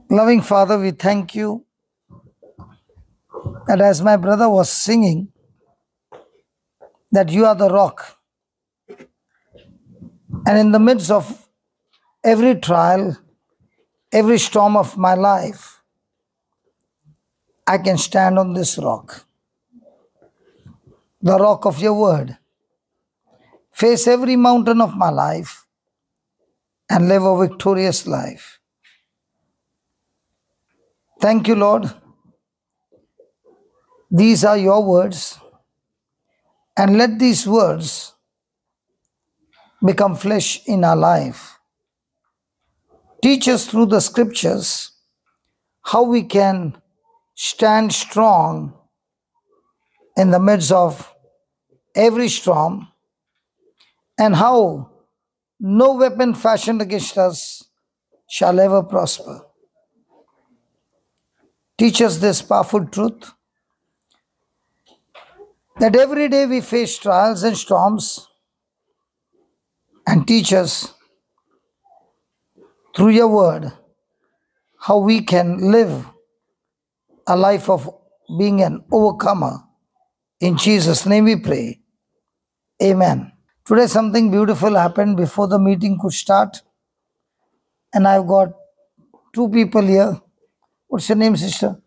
Loving Father, we thank you that as my brother was singing, that you are the rock. And in the midst of every trial, every storm of my life, I can stand on this rock, the rock of your word, face every mountain of my life, and live a victorious life. Thank you, Lord. These are your words, and let these words become flesh in our life. Teach us through the scriptures how we can stand strong in the midst of every storm, and how no weapon fashioned against us shall ever prosper. Teach us this powerful truth that every day we face trials and storms, and teach us through your word how we can live a life of being an overcomer. In Jesus' name we pray. Amen. Today something beautiful happened before the meeting could start, and I've got two people here. What's your name, sister?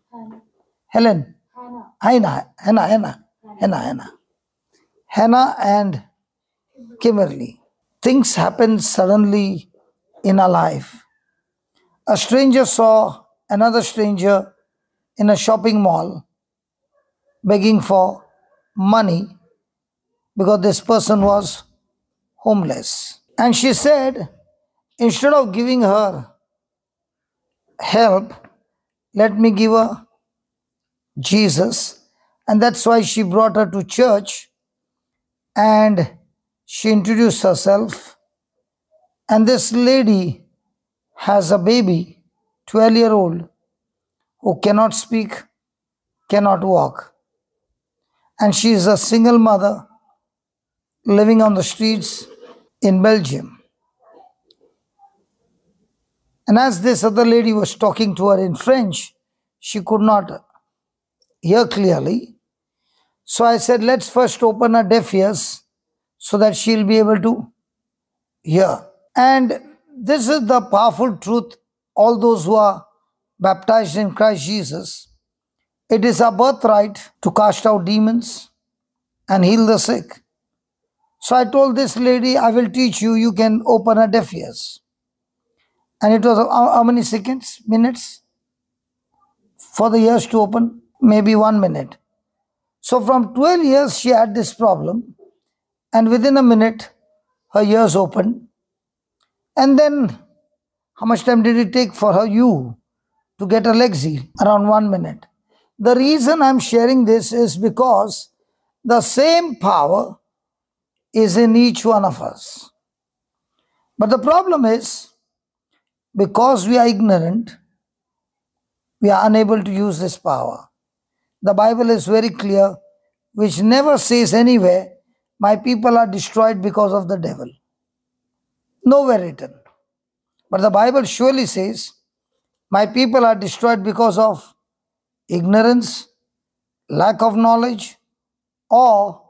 Helen. Hannah and Kimberly. Things happened suddenly in our life. A stranger saw another stranger in a shopping mall begging for money because this person was homeless. And she said, instead of giving her help, let me give her Jesus. And that's why she brought her to church and she introduced herself. And this lady has a baby, 12-year-old, who cannot speak, cannot walk. And she is a single mother living on the streets in Belgium. And as this other lady was talking to her in French, she could not hear clearly. So I said, let's first open her deaf ears so that she'll be able to hear. And this is the powerful truth. All those who are baptized in Christ Jesus, it is our birthright to cast out demons and heal the sick. So I told this lady, I will teach you, you can open her deaf ears. And it was how many seconds, minutes for the ears to open? Maybe 1 minute. So from 12 years, she had this problem. And within a minute, her ears opened. And then, how much time did it take for her to get her legs healed? Around 1 minute. The reason I'm sharing this is because the same power is in each one of us. But the problem is, because we are ignorant, we are unable to use this power. The Bible is very clear, which never says anywhere, my people are destroyed because of the devil. Nowhere written. But the Bible surely says, my people are destroyed because of ignorance, lack of knowledge, or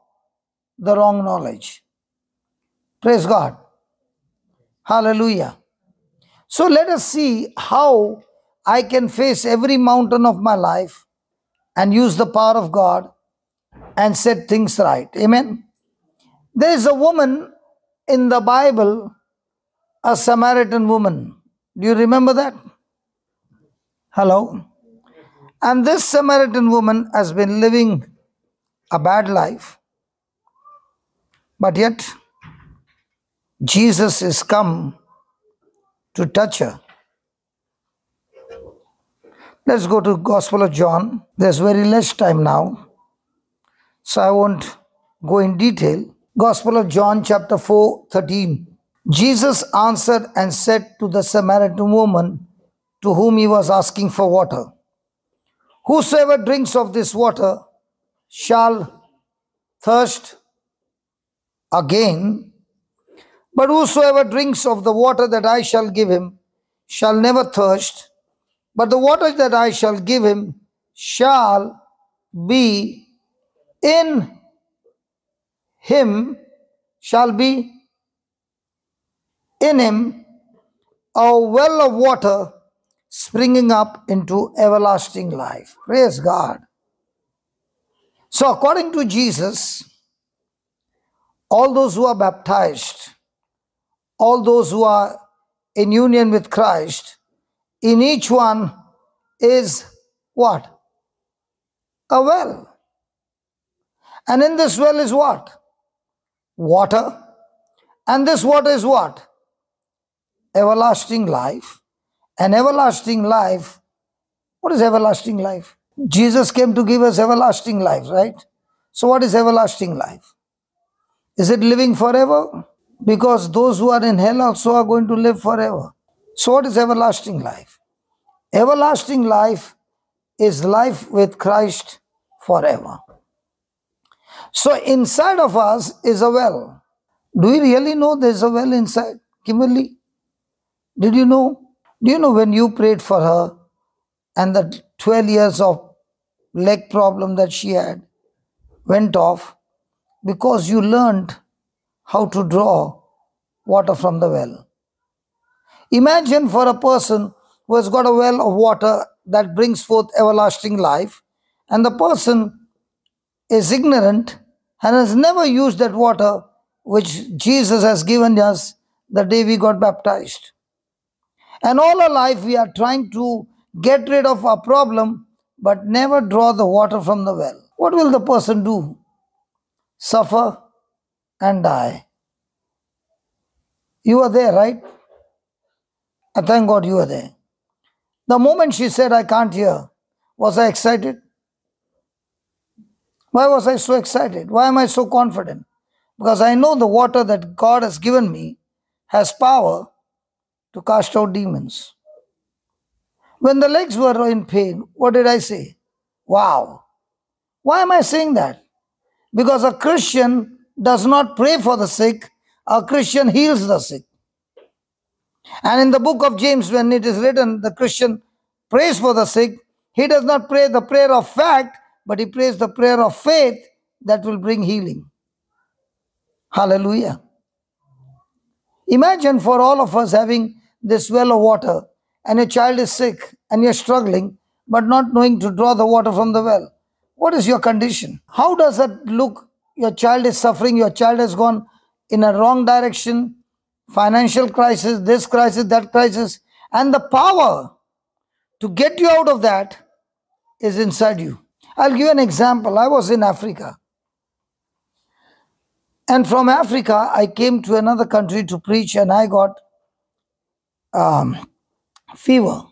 the wrong knowledge. Praise God. Hallelujah. So let us see how I can face every mountain of my life and use the power of God and set things right. Amen. There is a woman in the Bible, a Samaritan woman. Do you remember that? Hello? And this Samaritan woman has been living a bad life, but yet Jesus is come to touch her. Let's go to Gospel of John. There's very less time now, so I won't go in detail. Gospel of John chapter 4:13. Jesus answered and said to the Samaritan woman to whom he was asking for water, whosoever drinks of this water shall thirst again, but whosoever drinks of the water that I shall give him shall never thirst. But the water that I shall give him shall be in him, shall be in him a well of water springing up into everlasting life. Praise God. So according to Jesus, all those who are baptized, all those who are in union with Christ, in each one is what? A well. And in this well is what? Water. And this water is what? Everlasting life. And everlasting life, what is everlasting life? Jesus came to give us everlasting life, right? So what is everlasting life? Is it living forever? Because those who are in hell also are going to live forever. So what is everlasting life? Everlasting life is life with Christ forever. So inside of us is a well. Do you really know there's a well inside? Kimberly, did you know? Do you know when you prayed for her and the 12 years of leg problem that she had went off because you learned how to draw water from the well? Imagine for a person who has got a well of water that brings forth everlasting life, and the person is ignorant and has never used that water which Jesus has given us the day we got baptized. And all our life we are trying to get rid of our problem but never draw the water from the well. What will the person do? Suffer and die. You are there, right? I thank God you are there. The moment she said, I can't hear, was I excited? Why was I so excited? Why am I so confident? Because I know the water that God has given me has power to cast out demons. When the legs were in pain, what did I say? Wow. Why am I saying that? Because a Christian does not pray for the sick, a Christian heals the sick. And in the book of James, when it is written, the Christian prays for the sick, he does not pray the prayer of fact, but he prays the prayer of faith that will bring healing. Hallelujah. Imagine for all of us having this well of water and a child is sick and you're struggling but not knowing to draw the water from the well. What is your condition? How does that look? Your child is suffering, your child has gone in a wrong direction, financial crisis, this crisis, that crisis, and the power to get you out of that is inside you. I'll give you an example. I was in Africa. And from Africa, I came to another country to preach and I got fever.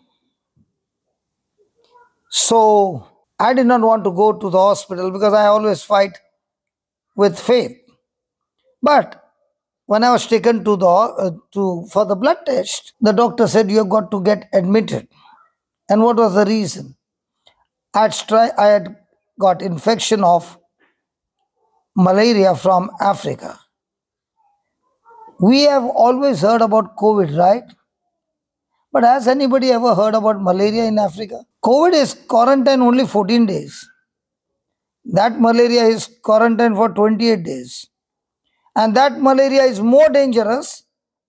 So I did not want to go to the hospital because I always fight with faith. But when I was taken to for the blood test, the doctor said you have got to get admitted. And what was the reason? I had got infection of malaria from Africa. We have always heard about COVID, right? But has anybody ever heard about malaria in Africa? COVID is quarantine only 14 days. That malaria is quarantine for 28 days. And that malaria is more dangerous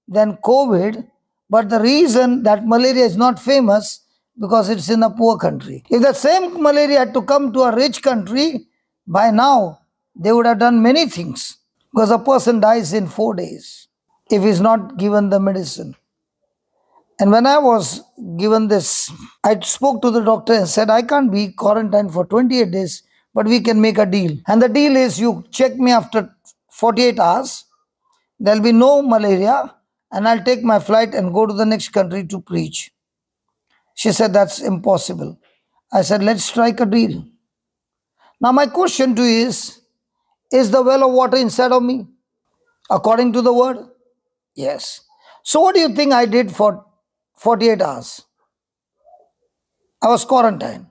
than COVID. But the reason that malaria is not famous because it's in a poor country. If the same malaria had to come to a rich country, by now they would have done many things. Because a person dies in 4 days if he's not given the medicine. And when I was given this, I spoke to the doctor and said, I can't be quarantined for 28 days, but we can make a deal. And the deal is you check me after 48 hours, there'll be no malaria, and I'll take my flight and go to the next country to preach. She said, that's impossible. I said, let's strike a deal. Now my question to you is the well of water inside of me? According to the word? Yes. So what do you think I did for 48 hours? I was quarantined.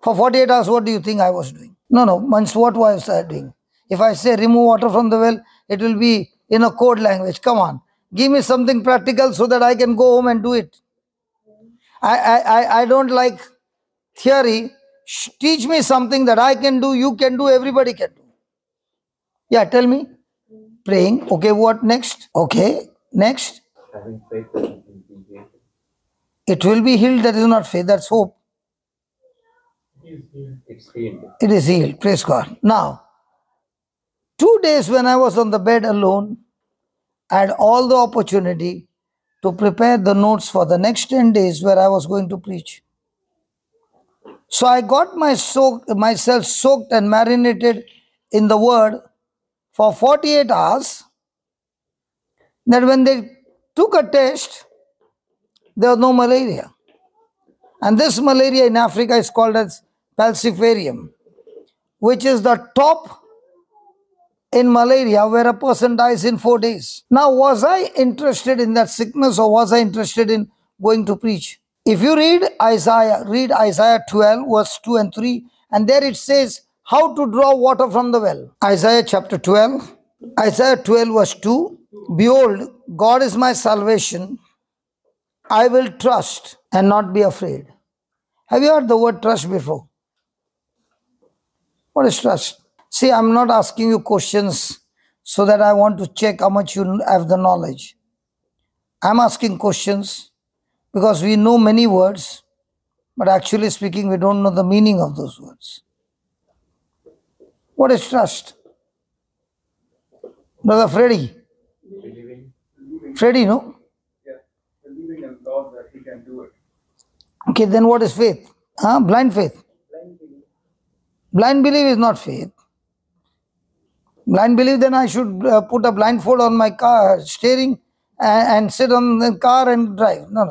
For 48 hours, what do you think I was doing? No, what was I doing? If I say remove water from the well, it will be in a code language. Come on, give me something practical so that I can go home and do it. I don't like theory. Teach me something that I can do, you can do, everybody can do. Yeah, tell me. Praying. Okay, what next? Okay, next. Having faith that it will be healed. It will be healed. That is not faith, that's hope. It's healed. It is healed. Praise God. Now, 2 days when I was on the bed alone, I had all the opportunity to prepare the notes for the next 10 days where I was going to preach. So I got myself soaked and marinated in the word for 48 hours. That when they took a test, there was no malaria. And this malaria in Africa is called as falciparum, which is the top in malaria where a person dies in 4 days. Now, was I interested in that sickness or was I interested in going to preach? If you read Isaiah 12, verse 2 and 3, and there it says how to draw water from the well. Isaiah chapter 12, Isaiah 12, verse 2. Behold, God is my salvation. I will trust and not be afraid. Have you heard the word trust before? What is trust? See, I'm not asking you questions so that I want to check how much you have the knowledge. I'm asking questions because we know many words, but actually speaking, we don't know the meaning of those words. What is trust? Brother Freddy. Believing. Freddy, no? Yes, believing in God that He can do it. Okay, then what is faith? Blind faith. Blind belief is not faith. Blind belief, then I should put a blindfold on my car steering and sit on the car and drive. No.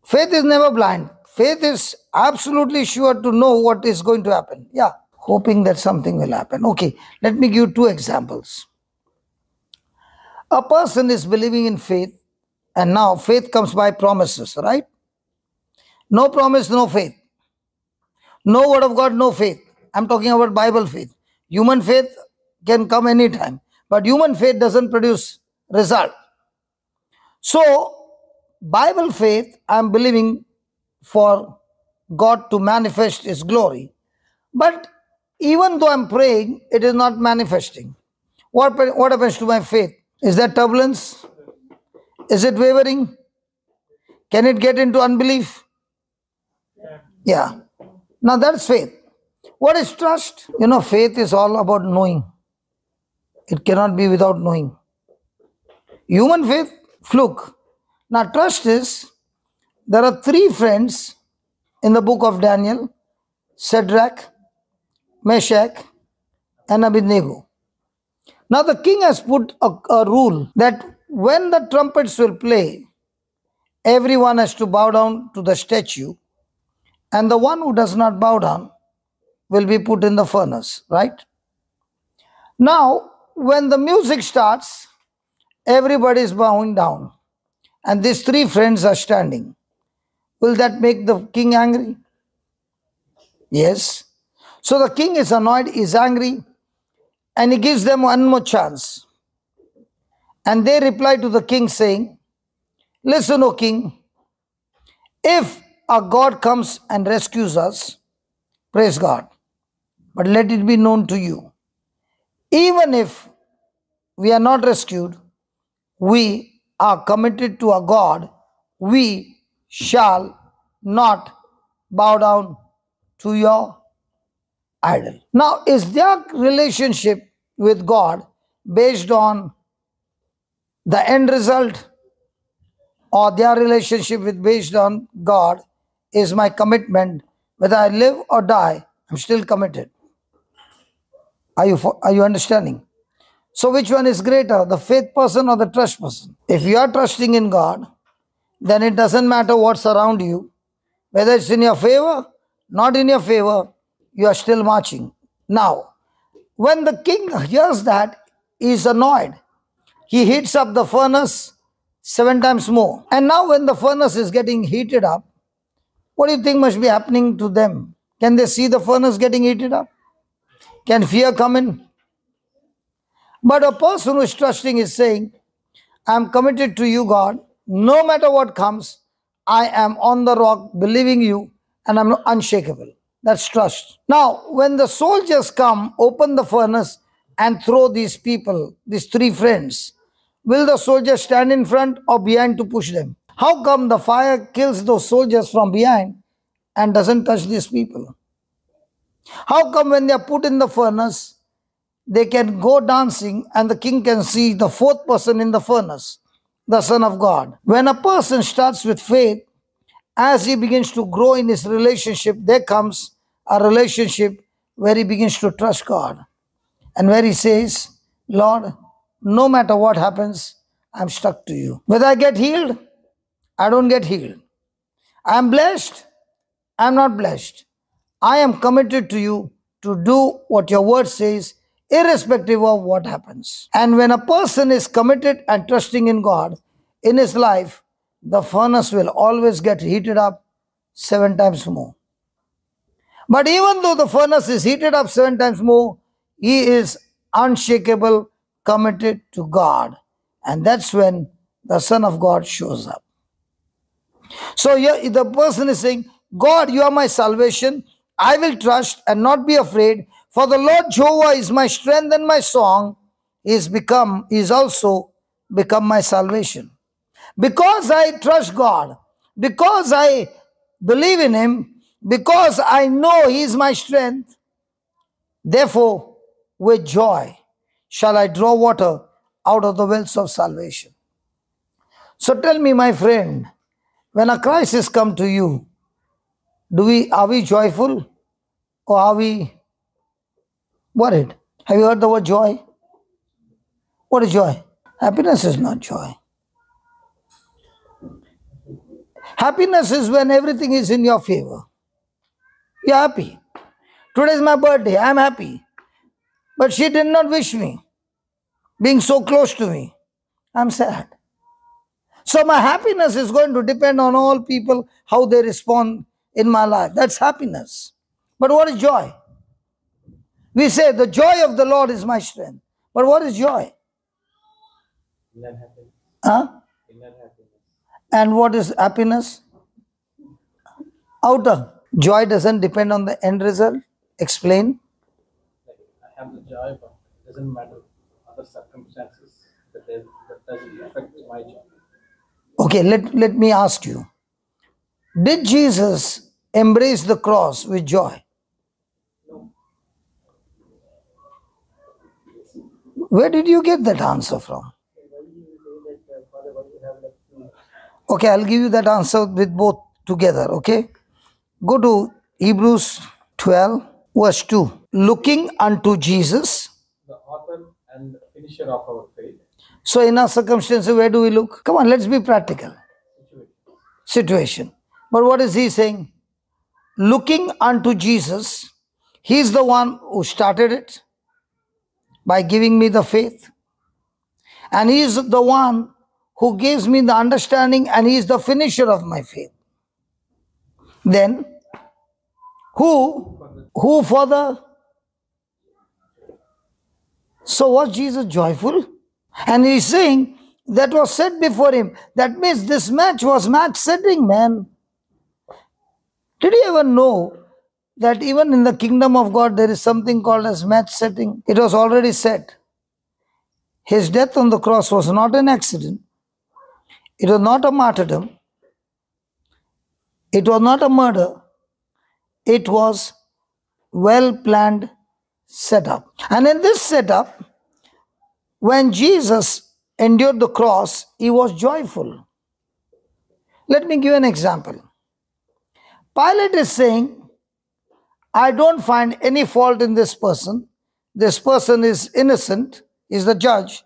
Faith is never blind. Faith is absolutely sure to know what is going to happen. Yeah, hoping that something will happen. Okay, let me give 2 examples. A person is believing in faith, and now faith comes by promises, right? No promise, no faith. No word of God, no faith. I'm talking about Bible faith. Human faith can come anytime, but human faith doesn't produce result. So, Bible faith, I'm believing for God to manifest His glory. But even though I'm praying, it is not manifesting. What happens to my faith? Is there turbulence? Is it wavering? Can it get into unbelief? Yeah. Now that's faith. What is trust? Faith is all about knowing. It cannot be without knowing. Human faith, fluke. Now trust is, there are 3 friends in the book of Daniel: Shadrach, Meshach, and Abednego. Now the king has put a rule that when the trumpets will play, everyone has to bow down to the statue, and the one who does not bow down will be put in the furnace, right? Now, when the music starts, everybody is bowing down, and these 3 friends are standing. Will that make the king angry? Yes. So the king is annoyed, is angry, and he gives them one more chance. And they reply to the king saying, listen, O king, if a God comes and rescues us, praise God. But let it be known to you, even if we are not rescued, we are committed to a God. We shall not bow down to your idol. Now, is their relationship with God based on the end result, or their relationship with based on God is my commitment? Whether I live or die, I'm still committed. Are you understanding? So which one is greater, the faith person or the trust person? If you are trusting in God, then it doesn't matter what's around you. Whether it's in your favor, not in your favor, you are still marching. Now, when the king hears that, he is annoyed. He heats up the furnace 7 times more. And now when the furnace is getting heated up, what do you think must be happening to them? Can they see the furnace getting heated up? Can fear come in? But a person who is trusting is saying, I'm committed to you, God. No matter what comes, I am on the rock believing you and I'm unshakable. That's trust. Now, when the soldiers come, open the furnace and throw these people, these three friends, will the soldiers stand in front or behind to push them? How come the fire kills those soldiers from behind and doesn't touch these people? How come when they are put in the furnace, they can go dancing and the king can see the fourth person in the furnace, the Son of God? When a person starts with faith, as he begins to grow in his relationship, there comes a relationship where he begins to trust God and where he says, Lord, no matter what happens, I'm stuck to you. Whether I get healed, I don't get healed. I'm blessed, I'm not blessed. I am committed to you to do what your word says, irrespective of what happens. And when a person is committed and trusting in God in his life, the furnace will always get heated up 7 times more. But even though the furnace is heated up 7 times more, he is unshakable, committed to God. And that's when the Son of God shows up. So here the person is saying, God, you are my salvation. I will trust and not be afraid. For the Lord Jehovah is my strength and my song. He is also become my salvation. Because I trust God, because I believe in Him, because I know He is my strength, therefore with joy shall I draw water out of the wells of salvation. So tell me, my friend, when a crisis comes to you, are we joyful or are we worried? Have you heard the word joy? What is joy? Happiness is not joy. Happiness is when everything is in your favor. You're happy. Today is my birthday. I'm happy. But she did not wish me, being so close to me. I'm sad. So my happiness is going to depend on all people, how they respond in my life. That's happiness. But what is joy? We say the joy of the Lord is my strength. But what is joy? Inner happiness. Huh? Inner happiness. And what is happiness? Outer. Joy doesn't depend on the end result. Explain. Like, I have the joy, but it doesn't matter other circumstances that doesn't affect my joy. Okay, let me ask you. Did Jesus embrace the cross with joy? Where did you get that answer from? Okay, I'll give you that answer with both together, okay? Go to Hebrews 12, verse 2. Looking unto Jesus. The author and finisher of our faith. So in our circumstances, where do we look? Come on, let's be practical. Situation. But what is he saying? Looking unto Jesus. He's the one who started it by giving me the faith. And he is the one who gives me the understanding, and he is the finisher of my faith. Then, who for the... So was Jesus joyful? And he's saying that was set before him. That means this match was match setting, man. Did you ever know that even in the kingdom of God there is something called as match setting? It was already set. His death on the cross was not an accident. It was not a martyrdom. It was not a murder. It was well planned setup. And in this setup, when Jesus endured the cross, he was joyful. Let me give an example. Pilate is saying, I don't find any fault in this person. This person is innocent. He's the judge.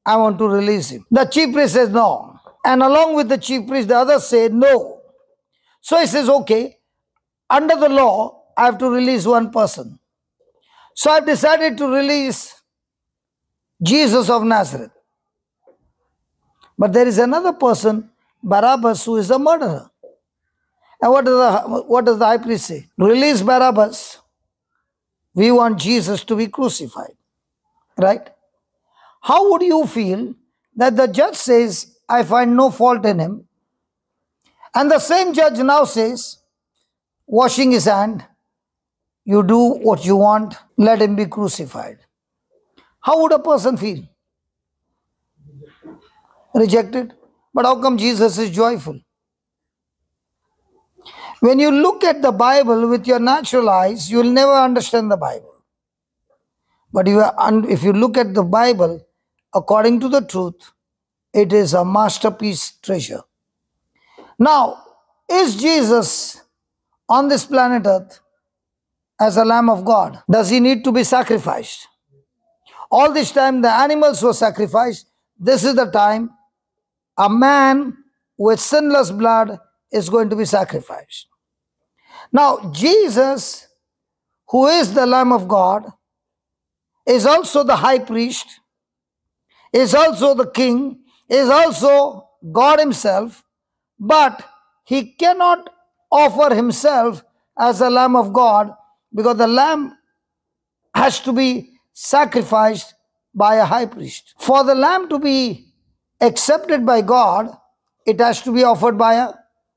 I want to release him. The chief priest says no. And along with the chief priest, the others say no. So he says, okay, under the law, I have to release one person. So I've decided to release Jesus of Nazareth. But there is another person, Barabbas, who is a murderer. And what does the high priest say? Release Barabbas. We want Jesus to be crucified. Right? How would you feel that the judge says, I find no fault in him, And the same judge now says, washing his hand, you do what you want, let him be crucified. How would a person feel? Rejected. But how come Jesus is joyful? When you look at the Bible with your natural eyes, you will never understand the Bible. But if you look at the Bible according to the truth, it is a masterpiece treasure. Now, is Jesus on this planet Earth as a Lamb of God? Does he need to be sacrificed? All this time the animals were sacrificed. This is the time a man with sinless blood is going to be sacrificed. Now, Jesus, who is the Lamb of God, is also the high priest, is also the king, is also God himself, but he cannot offer himself as a Lamb of God because the lamb has to be sacrificed by a high priest. For the lamb to be accepted by God, it has to be offered by a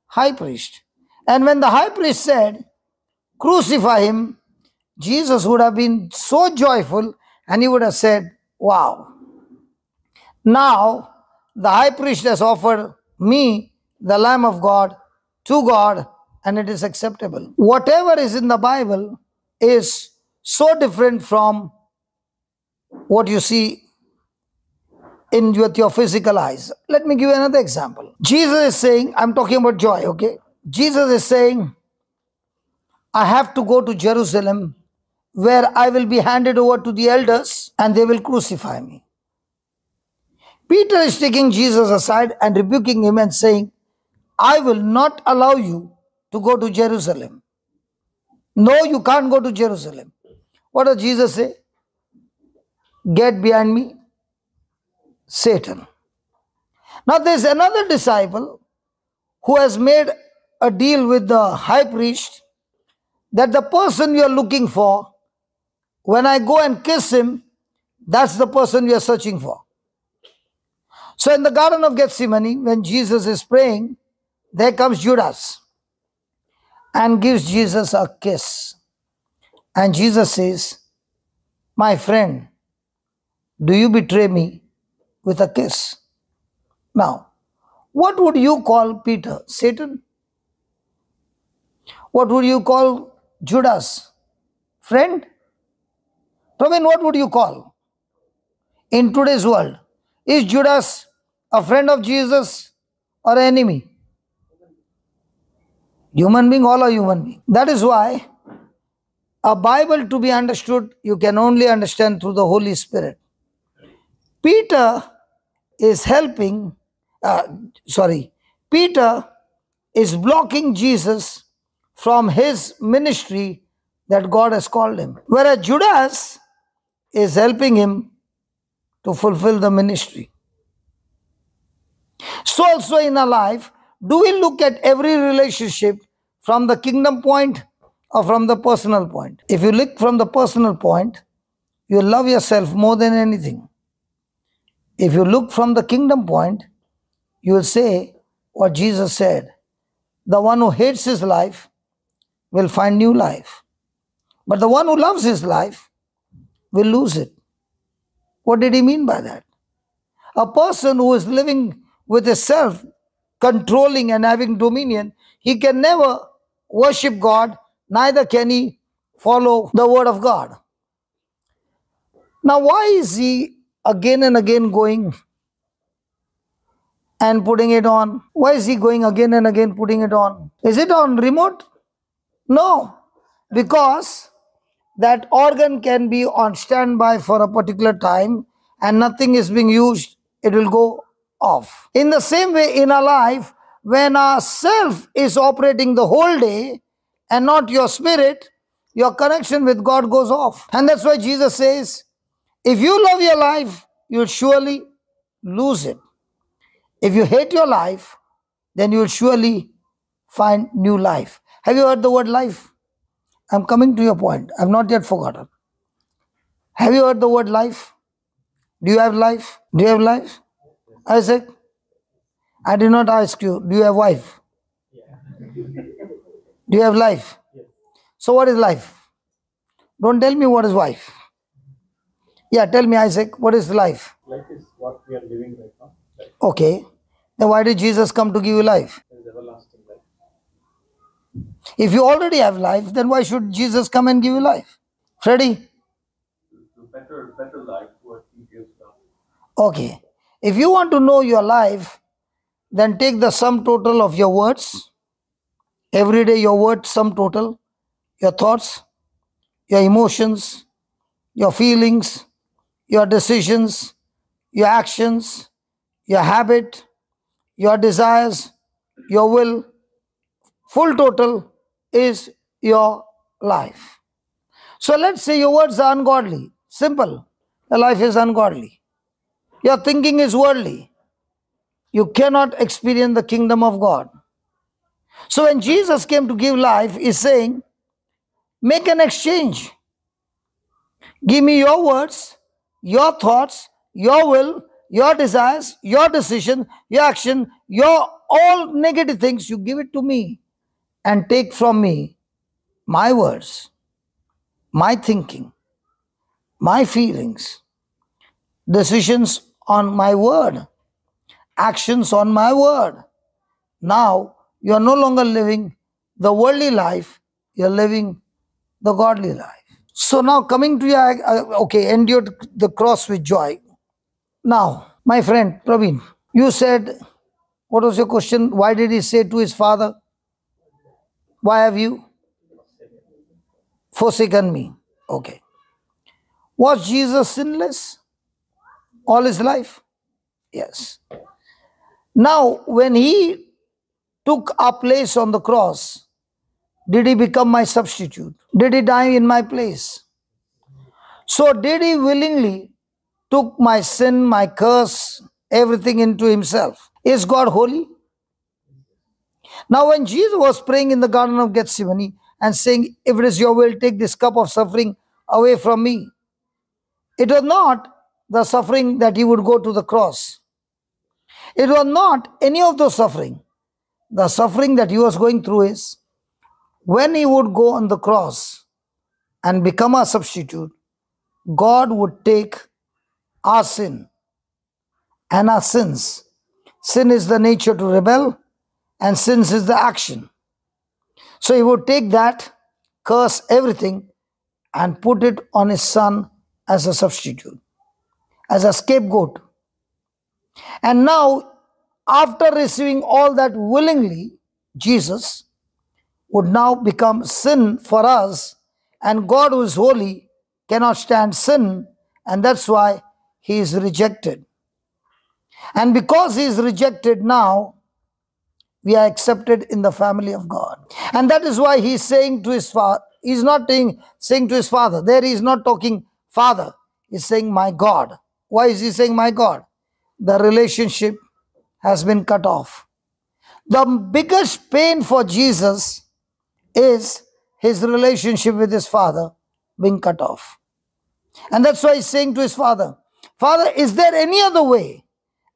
high priest. And when the high priest said, crucify him, Jesus would have been so joyful and he would have said, wow, now the high priest has offered me, the Lamb of God, to God, and it is acceptable. Whatever is in the Bible is so different from what you see with your physical eyes. Let me give you another example. Jesus is saying, I'm talking about joy, okay? Jesus is saying, I have to go to Jerusalem where I will be handed over to the elders and they will crucify me. Peter is taking Jesus aside and rebuking him and saying, I will not allow you to go to Jerusalem. No, you can't go to Jerusalem. What does Jesus say? Get behind me, Satan. Now there's another disciple who has made a deal with the high priest that the person you are looking for, when I go and kiss him, that's the person you are searching for. So in the Garden of Gethsemane, when Jesus is praying, there comes Judas and gives Jesus a kiss. And Jesus says, my friend, do you betray me with a kiss? Now, what would you call Peter? Satan? What would you call Judas? Friend? Praveen, what would you call? In today's world, is Judas a friend of Jesus or an enemy? Human being, all are human being. That is why a Bible to be understood, you can only understand through the Holy Spirit. Peter is Peter is blocking Jesus from his ministry that God has called him. Whereas Judas is helping him to fulfill the ministry. So also in our life, do we look at every relationship from the kingdom point or from the personal point? If you look from the personal point, you love yourself more than anything. If you look from the kingdom point, you will say what Jesus said. The one who hates his life will find new life. But the one who loves his life will lose it. What did he mean by that? A person who is living with himself, controlling and having dominion, he can never worship God, neither can he follow the word of God. Now, why is he again and again going and putting it on? Why is he going again and again putting it on? Is it on remote? No, because that organ can be on standby for a particular time and nothing is being used, it will go off. In the same way, in our life, when our self is operating the whole day and not your spirit, your connection with God goes off. And that's why Jesus says, if you love your life, you'll surely lose it. If you hate your life, then you'll surely find new life. Have you heard the word life? I'm coming to your point. I've not yet forgotten. Have you heard the word life? Do you have life? Do you have life? Isaac, I did not ask you, do you have wife? Do you have life? Yes. So what is life? Don't tell me what is life. Yeah, tell me, Isaac, what is life? Life is what we are living right now. Life Okay. Then why did Jesus come to give you life? is everlasting life. If you already have life, then why should Jesus come and give you life? Freddy? The better life what he gives us. Okay. If you want to know your life, then take the sum total of your words. Every day, your words, sum total, your thoughts, your emotions, your feelings, your decisions, your actions, your habit, your desires, your will. Full total is your life. So let's say your words are ungodly. Simple. Your life is ungodly. Your thinking is worldly. You cannot experience the kingdom of God. So when Jesus came to give life, he's saying, make an exchange. Give me your words, your thoughts, your will, your desires, your decision, your action, your all negative things. You give it to me and take from me my words, my thinking, my feelings, decisions on my word, actions on my word. Now you are no longer living the worldly life, you are living the godly life. So now coming to your, okay, endured the cross with joy. Now, my friend Praveen, you said, what was your question? Why did he say to his father, why have you forsaken me? Okay. Was Jesus sinless all his life? Yes. Now, when he took our place on the cross, did he become my substitute? Did he die in my place? So did he willingly took my sin, my curse, everything into himself? Is God holy? Now when Jesus was praying in the Garden of Gethsemane and saying, if it is your will, take this cup of suffering away from me. It was not the suffering that he would go to the cross. It was not any of those suffering. The suffering that he was going through is when he would go on the cross and become a substitute, God would take our sin and our sins. Sin is the nature to rebel, and sins is the action. So he would take that, curse everything, and put it on his son as a substitute, as a scapegoat. And now, after receiving all that willingly, Jesus would now become sin for us, and God, who is holy, cannot stand sin, and that's why he is rejected. And because he is rejected now, we are accepted in the family of God. And that is why he is saying to his father, he's not saying to his father, there he is not talking father, he's saying my God. Why is he saying my God? The relationship has been cut off. The biggest pain for Jesus is his relationship with his father being cut off. And that's why he's saying to his father, Father, is there any other way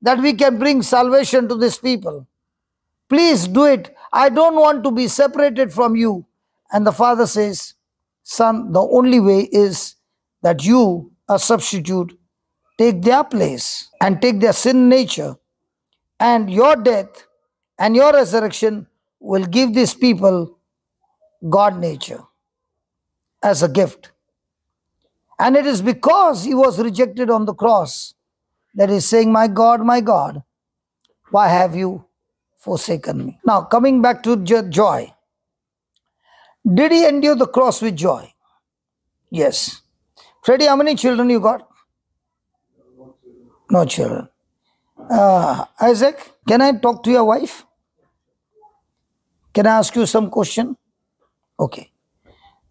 that we can bring salvation to these people? Please do it. I don't want to be separated from you. And the father says, Son, the only way is that you, a substitute, take their place and take their sin nature, and your death and your resurrection will give these people God nature as a gift. And it is because he was rejected on the cross that he's saying, my God, why have you forsaken me? Now, coming back to joy. Did he endure the cross with joy? Yes. Freddie, how many children you got? No children. Isaac, can I talk to your wife? Can I ask you some question? Okay.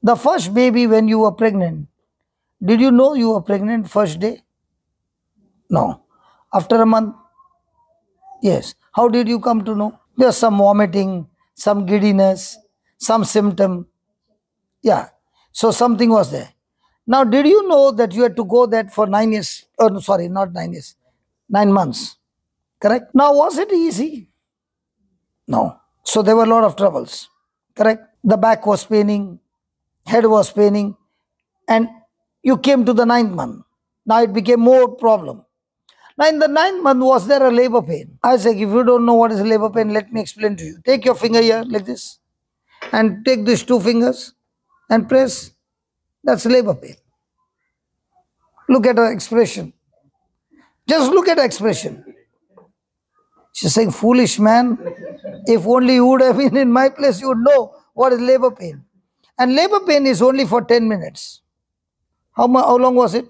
The first baby when you were pregnant, did you know you were pregnant first day? No. After a month? Yes. How did you come to know? There's some vomiting, some giddiness, some symptom. Yeah. So something was there. Now, did you know that you had to go that for 9 years? Oh, no, sorry, not 9 years. 9 months. Correct? Now, was it easy? No. So there were a lot of troubles. Correct? the back was paining, head was paining, and you came to the 9th month. Now it became more problem. Now in the 9th month, was there a labor pain? Isaac, if you don't know what is labor pain, let me explain to you. Take your finger here like this and take these 2 fingers and press. That's labor pain. Look at her expression. Just look at her expression. She's saying, foolish man, if only you would have been in my place, you would know what is labor pain. And labor pain is only for 10 minutes. How long was it?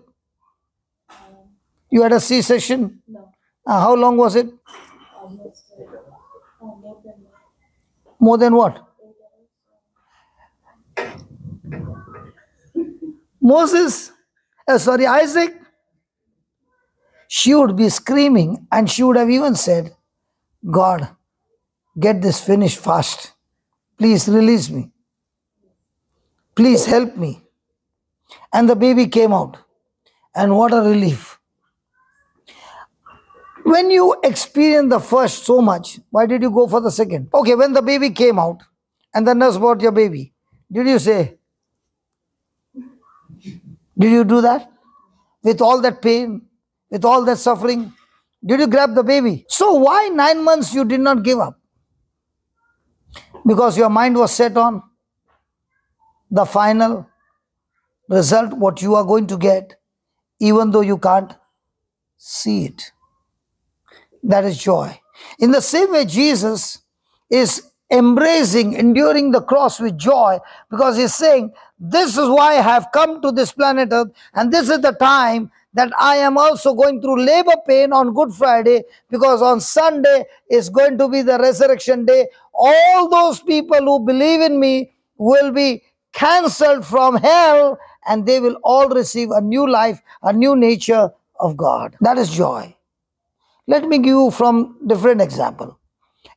You had a C-section? No, How long was it? almost more than More than what? Isaac, she would be screaming and she would have even said, God, get this finished fast. Please release me. Please help me. And the baby came out. And what a relief. When you experience the first so much, why did you go for the second? Okay, when the baby came out and the nurse brought your baby, did you say, did you do that? With all that pain, with all that suffering, did you grab the baby? So why 9 months you did not give up? Because your mind was set on the final result, what you are going to get, even though you can't see it. That is joy. In the same way, Jesus is embracing, enduring the cross with joy, because he's saying, this is why I have come to this planet Earth, and this is the time that I am also going through labor pain on Good Friday, because on Sunday is going to be the resurrection day. All those people who believe in me will be cancelled from hell, and they will all receive a new life, a new nature of God. That is joy. Let me give you from different example.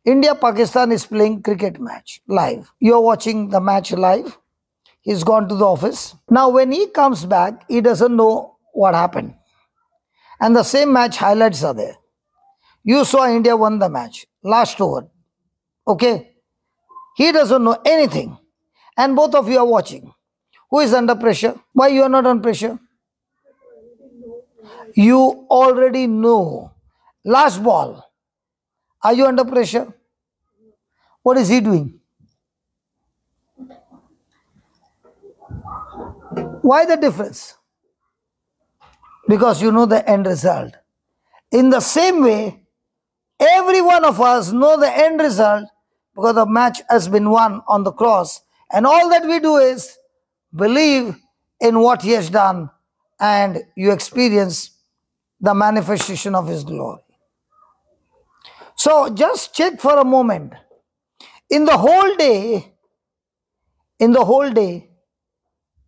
India-Pakistan is playing cricket match live. You're watching the match live. He's gone to the office. Now when he comes back, he doesn't know what happened. And the same match highlights are there. You saw India won the match. Last over. Okay? He doesn't know anything. And both of you are watching. Who is under pressure? Why you are not under pressure? You already know. Last ball. Are you under pressure? What is he doing? Why the difference? Because you know the end result. In the same way, every one of us know the end result because the match has been won on the cross. And all that we do is believe in what he has done, and you experience the manifestation of his glory. So just check for a moment. In the whole day,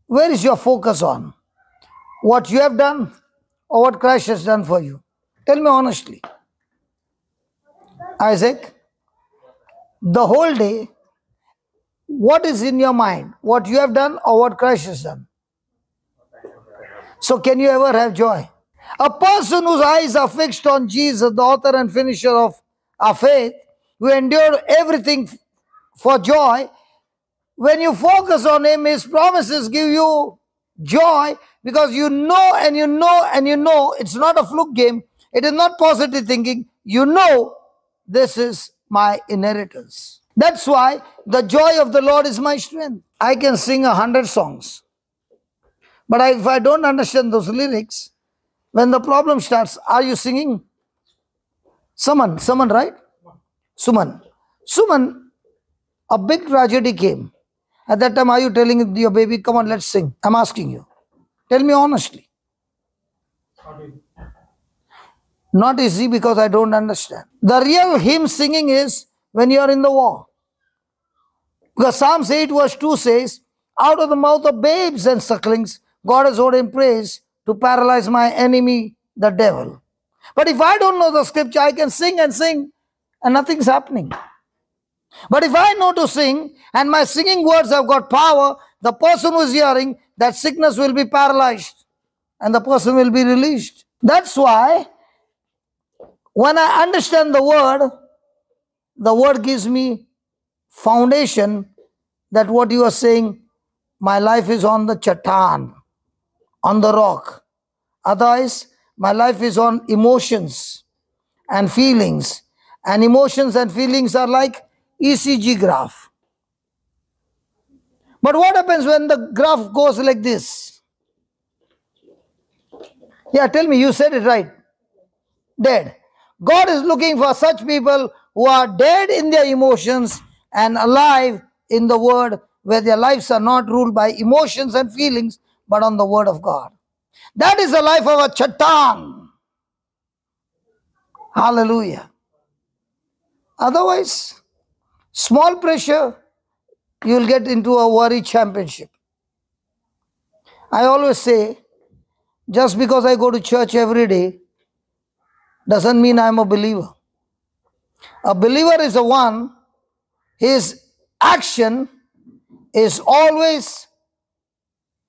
where is your focus on? What you have done or what Christ has done for you? Tell me honestly. Isaac, the whole day, what is in your mind? What you have done or what Christ has done? So can you ever have joy? A person whose eyes are fixed on Jesus, the author and finisher of our faith, who endured everything for joy, when you focus on him, his promises give you joy, because you know and you know and you know it's not a fluke game. It is not positive thinking. You know this is my inheritance. That's why the joy of the Lord is my strength. I can sing 100 songs. But if I don't understand those lyrics, when the problem starts, are you singing? Suman, right? Suman, a big tragedy came. At that time, are you telling your baby, come on, let's sing? I'm asking you. Tell me honestly. Not easy because I don't understand. The real hymn singing is when you are in the war. Because Psalms 8 verse 2 says, out of the mouth of babes and sucklings, God has ordained praise to paralyze my enemy, the devil. But if I don't know the scripture, I can sing and nothing's happening. But if I know to sing and my singing words have got power, the person who is hearing, that sickness will be paralyzed and the person will be released. That's why when I understand the word gives me foundation that what you are saying, my life is on the chatan, on the rock. Otherwise, my life is on emotions and feelings. And emotions and feelings are like ECG graph. But what happens when the graph goes like this? Yeah, tell me, you said it right. Dead. God is looking for such people who are dead in their emotions and alive in the word, where their lives are not ruled by emotions and feelings, but on the word of God. That is the life of a chatan. Hallelujah. Otherwise, small pressure, you will get into a worry championship. I always say, just because I go to church every day doesn't mean I'm a believer. A believer is the one, his action is always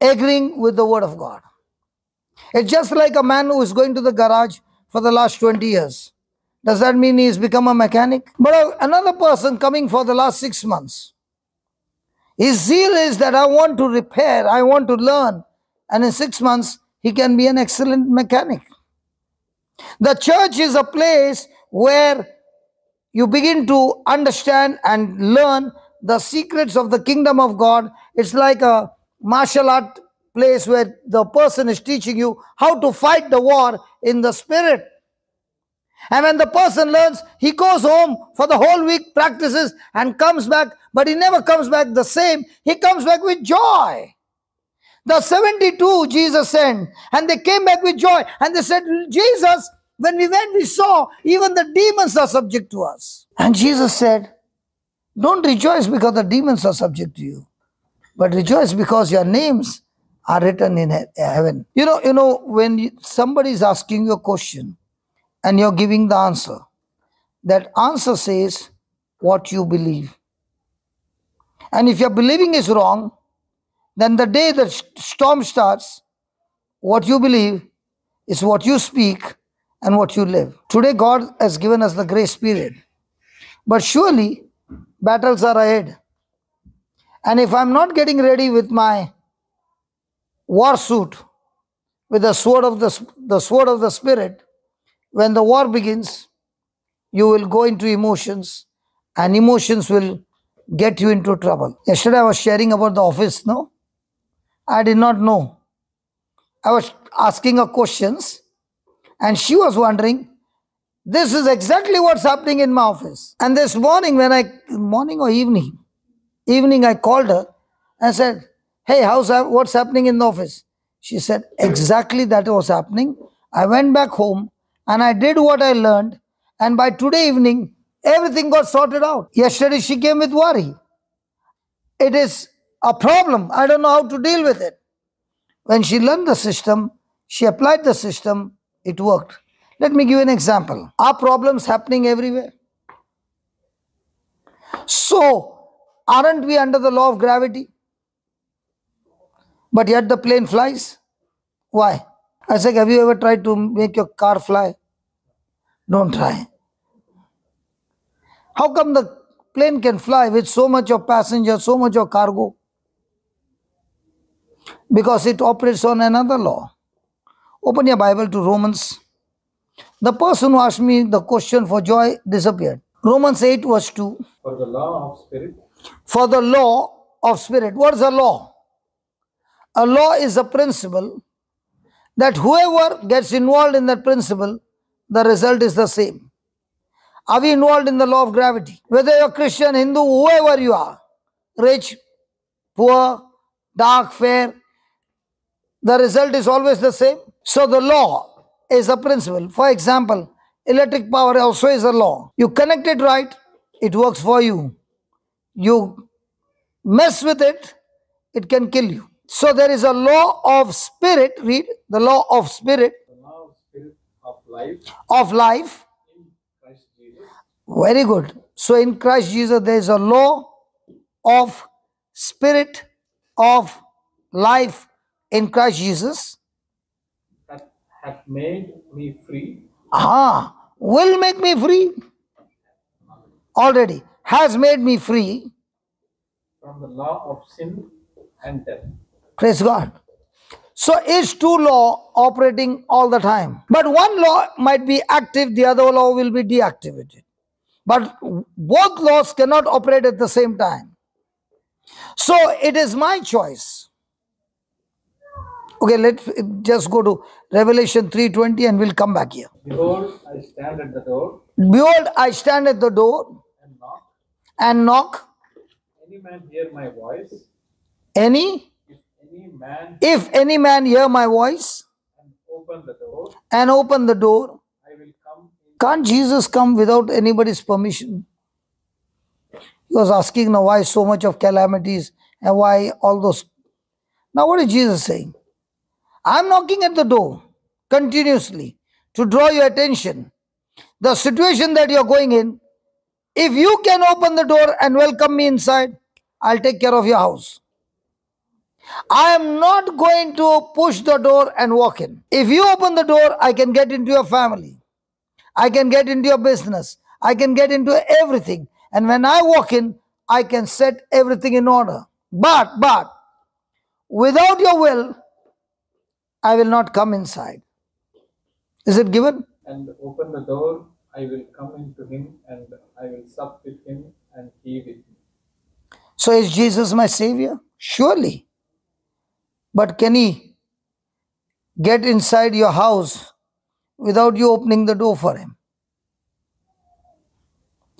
agreeing with the word of God. It's just like a man who is going to the garage for the last 20 years. Does that mean he's become a mechanic? But another person coming for the last 6 months, his zeal is that I want to repair, I want to learn. And in 6 months, he can be an excellent mechanic. The church is a place where you begin to understand and learn the secrets of the kingdom of God. It's like a martial art place where the person is teaching you how to fight the war in the spirit. And when the person learns, he goes home for the whole week, practices, and comes back, but he never comes back the same. He comes back with joy. The 72 Jesus sent, and they came back with joy. And they said, Jesus, when we went, we saw even the demons are subject to us. And Jesus said, don't rejoice because the demons are subject to you, but rejoice because your names are written in heaven. You know, when somebody is asking you a question and you're giving the answer, that answer says what you believe. And if your believing is wrong, then the day the storm starts, what you believe is what you speak and what you live. Today, God has given us the grace period. But surely, battles are ahead. And if I'm not getting ready with my war suit, with the sword of the Spirit, when the war begins, you will go into emotions, and emotions will get you into trouble. Yesterday I was sharing about the office, no? I did not know. I was asking her questions, and she was wondering, this is exactly what's happening in my office. And this morning, morning or evening, I called her and said, hey, what's happening in the office? She said, exactly that was happening. I went back home and I did what I learned, and by today evening, everything got sorted out. Yesterday she came with worry. It is a problem. I don't know how to deal with it. When she learned the system, she applied the system, it worked. Let me give you an example. Are problems happening everywhere? So, aren't we under the law of gravity? But yet the plane flies. Why? I said, have you ever tried to make your car fly? Don't try. How come the plane can fly with so much of passengers, so much of cargo? Because it operates on another law. Open your Bible to Romans. The person who asked me the question for joy disappeared. Romans 8 verse 2. For the law of spirit. For the law of spirit. What is a law? A law is a principle that whoever gets involved in that principle, the result is the same. Are we involved in the law of gravity? Whether you're Christian, Hindu, whoever you are, rich, poor, dark, fair, the result is always the same. So the law is a principle. For example, electric power also is a law. You connect it right, it works for you. You mess with it, it can kill you. So there is a law of spirit. Read the law of spirit. The law of spirit of life. Of life. In Christ Jesus. Very good. So in Christ Jesus there is a law of spirit of life in Christ Jesus. That hath made me free. Will make me free. Already has made me free from the law of sin and death. Praise God. So is two law operating all the time? But one law might be active, the other law will be deactivated. But both laws cannot operate at the same time. So it is my choice. Okay, let's just go to Revelation 3:20 and we'll come back here. Behold, I stand at the door Behold, I stand at the door and knock. and knock. Any man hear my voice? Any, If any man if any man hear my voice and open the door, and open the door, I will come in. can't Jesus come without anybody's permission? He was asking now why so much of calamities and why all those. Now what is Jesus saying? I'm knocking at the door continuously to draw your attention. The situation that you're going in, if you can open the door and welcome me inside, I'll take care of your house. I am not going to push the door and walk in. If you open the door, I can get into your family. I can get into your business. I can get into everything. And when I walk in, I can set everything in order. But, without your will, I will not come inside. Is it given? And open the door, I will come into him and I will sup with him and he with me. So is Jesus my Savior? Surely. But can He get inside your house without you opening the door for Him?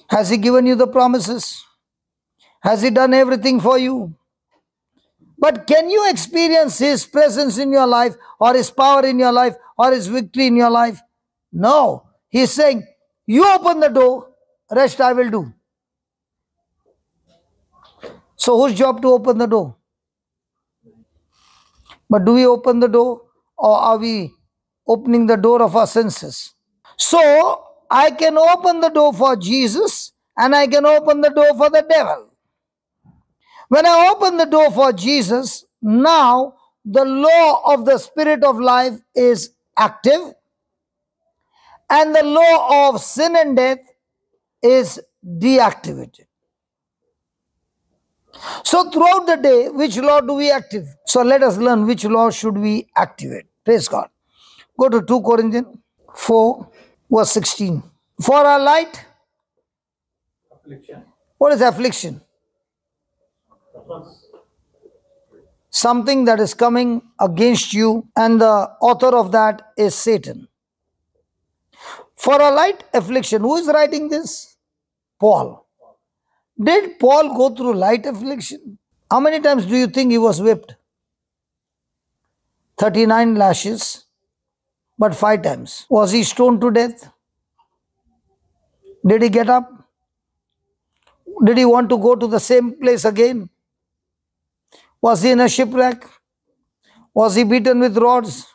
Has He given you the promises? Has He done everything for you? But can you experience His presence in your life or His power in your life or His victory in your life? No. He's saying, you open the door, rest I will do. So whose job to open the door? But do we open the door or are we opening the door of our senses? So I can open the door for Jesus and I can open the door for the devil. When I open the door for Jesus, now the law of the Spirit of life is active and the law of sin and death is deactivated. So throughout the day, which law do we activate? So let us learn which law should we activate. Praise God. Go to 2 Corinthians 4 verse 16. For our light, Affliction. what is affliction? Something that is coming against you, and the author of that is Satan. For a light affliction. Who is writing this? Paul. Did Paul go through light affliction? How many times do you think he was whipped? 39 lashes, but 5 times. Was he stoned to death? Did he get up? Did he want to go to the same place again? Was he in a shipwreck? Was he beaten with rods?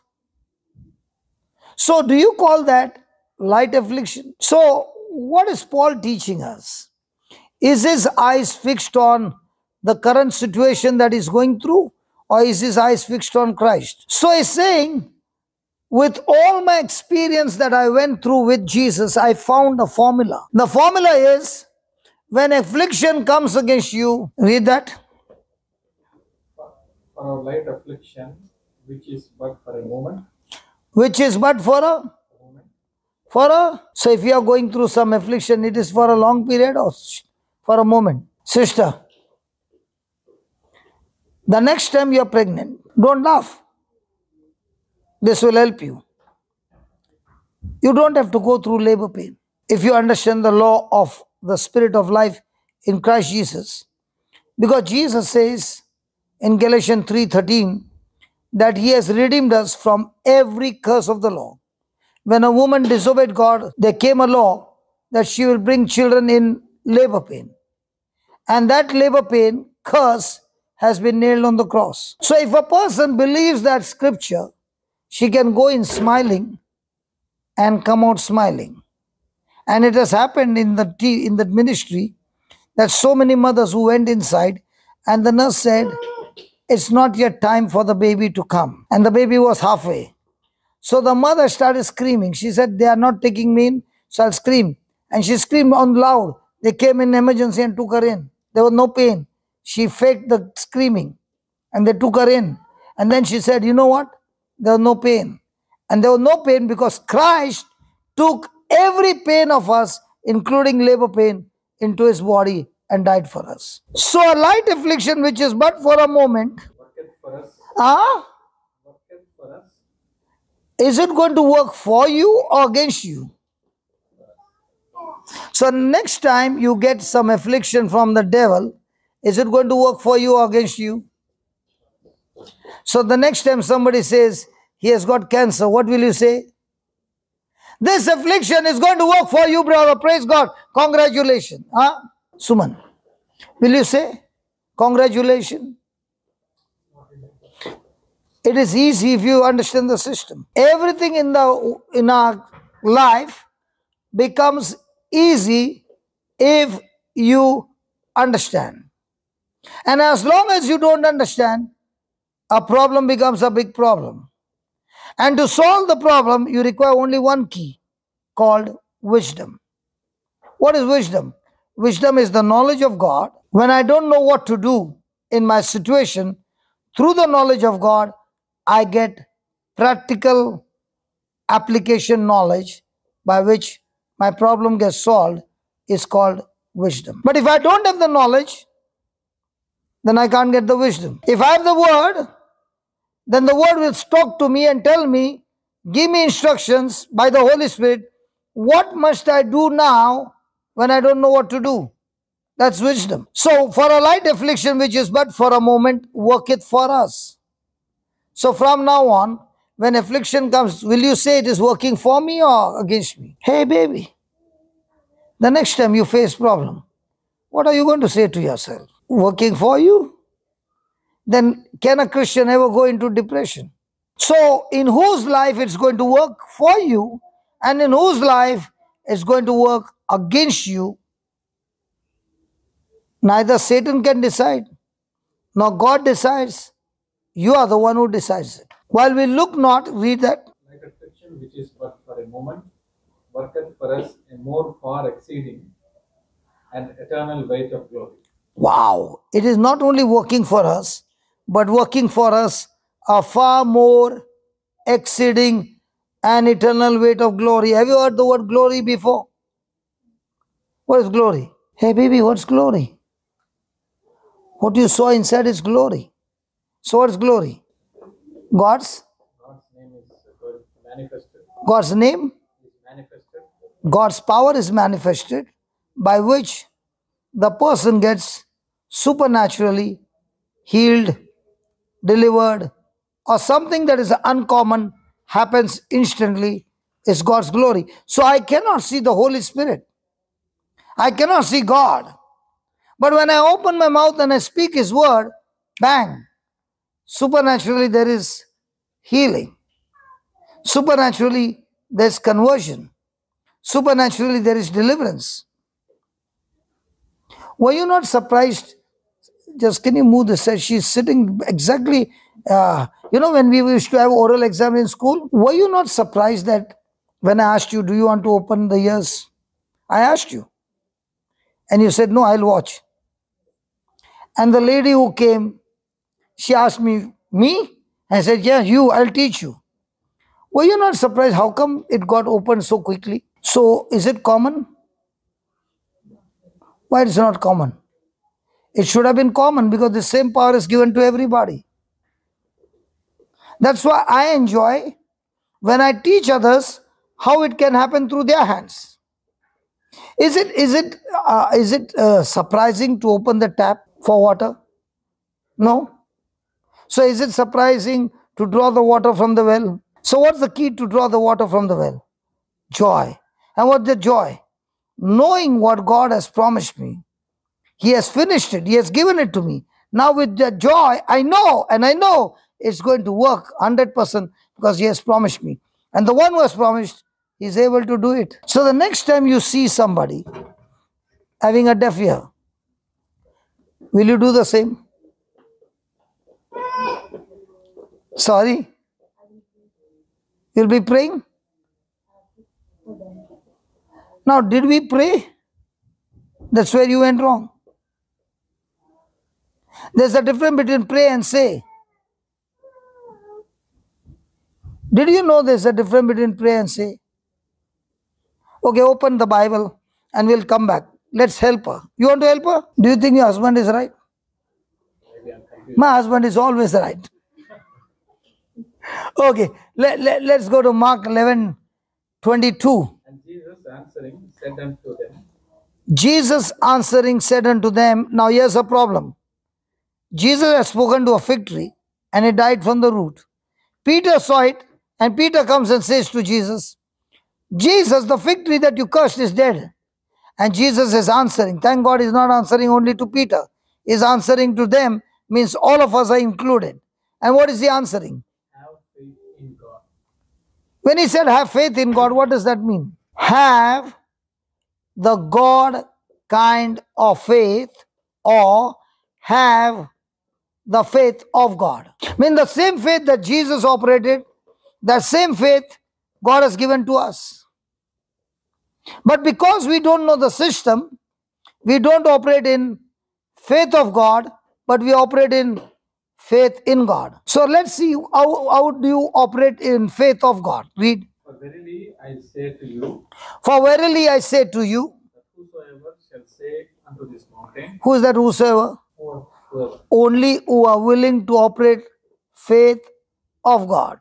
So do you call that light affliction? So what is Paul teaching us? Is his eyes fixed on the current situation that he's going through, or is his eyes fixed on Christ? So he's saying, with all my experience that I went through with Jesus, I found a formula. The formula is, when affliction comes against you, read that. For our light affliction, which is but for a moment. Which is but for a so if you are going through some affliction, it is for a long period or for a moment. Sister, the next time you are pregnant, don't laugh. This will help you. You don't have to go through labor pain. If you understand the law of the Spirit of life in Christ Jesus, because Jesus says in Galatians 3:13 that He has redeemed us from every curse of the law. When a woman disobeyed God, there came a law that she will bring children in labor pain. And that labor pain curse has been nailed on the cross. So if a person believes that scripture, she can go in smiling and come out smiling. And it has happened in the ministry that so many mothers who went inside and the nurse said, it's not yet time for the baby to come. And the baby was halfway. So the mother started screaming. She said, they are not taking me in, so I'll scream. And she screamed on loud. They came in emergency and took her in. There was no pain. she faked the screaming and they took her in. And then she said, you know what? There was no pain. And there was no pain because Christ took every pain of us, including labor pain, into his body and died for us. So a light affliction, which is but for a moment, Worketh for us. Worketh for us. is it going to work for you or against you? So next time you get some affliction from the devil, is it going to work for you or against you? So the next time somebody says he has got cancer, what will you say? This affliction is going to work for you, brother. Praise God. Congratulations. Huh? Suman, will you say congratulations? It is easy if you understand the system. Everything in our life becomes easy if you understand. And as long as you don't understand, a problem becomes a big problem. And to solve the problem, you require only one key called wisdom. What is wisdom? Wisdom is the knowledge of God. When I don't know what to do in my situation, through the knowledge of God, I get practical application knowledge by which my problem gets solved is called wisdom. But if I don't have the knowledge, then I can't get the wisdom. If I have the word, then the word will talk to me and tell me, give me instructions by the Holy Spirit. What must I do now when I don't know what to do? That's wisdom. So for a light affliction, which is but for a moment, worketh for us. So from now on, when affliction comes, will you say it is working for me or against me? Hey baby, the next time you face problem, what are you going to say to yourself? Working for you? Then can a Christian ever go into depression? So in whose life it's going to work for you and in whose life it's going to work against you, neither Satan can decide, nor God decides. You are the one who decides it. While we look not, read that. Like affliction, which is but for a moment, worketh for us a more far exceeding and eternal weight of glory. Wow. It is not only working for us, but working for us a far more exceeding and eternal weight of glory. Have you heard the word glory before? What is glory? Hey baby, what's glory? What you saw inside is glory. So what's glory? God's God's name is manifested. God's name, Is manifested. God's power is manifested by which the person gets supernaturally healed, delivered, or something that is uncommon happens instantly is God's glory. So I cannot see the Holy Spirit. I cannot see God. But when I open my mouth and I speak His word, bang, supernaturally there is healing. Supernaturally there is conversion. Supernaturally there is deliverance. Were you not surprised? Just can you move this? She's sitting exactly, when we used to have oral exam in school, were you not surprised that when I asked you, do you want to open the ears? I asked you. And you said, no, I'll watch. And the lady who came, she asked me? I said, yeah, you, I'll teach you. Were you not surprised how come it got opened so quickly? So is it common? Why it's not common? It should have been common because the same power is given to everybody. That's why I enjoy when I teach others how it can happen through their hands. Is it surprising to open the tap for water? No. So is it surprising to draw the water from the well? So what's the key to draw the water from the well? Joy. And what's the joy? Knowing what God has promised me. He has finished it. He has given it to me. Now with the joy, I know it's going to work 100% because He has promised me. And the one who has promised is able to do it. So the next time you see somebody having a deaf ear, will you do the same? Sorry? You'll be praying? Now, did we pray? That's where you went wrong. There's a difference between pray and say. Did you know there's a difference between pray and say? Okay, open the Bible and we'll come back. Let's help her. You want to help her? Do you think your husband is right? Maybe I'm confused. My husband is always right. Okay, let's go to Mark 11:22. And Jesus answering said unto them, Jesus answering said unto them, now here's a problem. Jesus has spoken to a fig tree and it died from the root. Peter saw it and Peter comes and says to Jesus, Jesus, the fig tree that you cursed is dead. And Jesus is answering. Thank God he's not answering only to Peter. He's answering to them, means all of us are included. And what is he answering? have faith in God. When he said have faith in God, what does that mean? Have the God kind of faith or have the faith of God. I mean the same faith that Jesus operated, that same faith God has given to us. But because we don't know the system, we don't operate in faith of God, but we operate in faith in God. So let's see how do you operate in faith of God. Read. For verily I say to you, For verily I say to you, that whosoever shall say unto this mountain, who is that whosoever? whoever, Only who are willing to operate faith of God,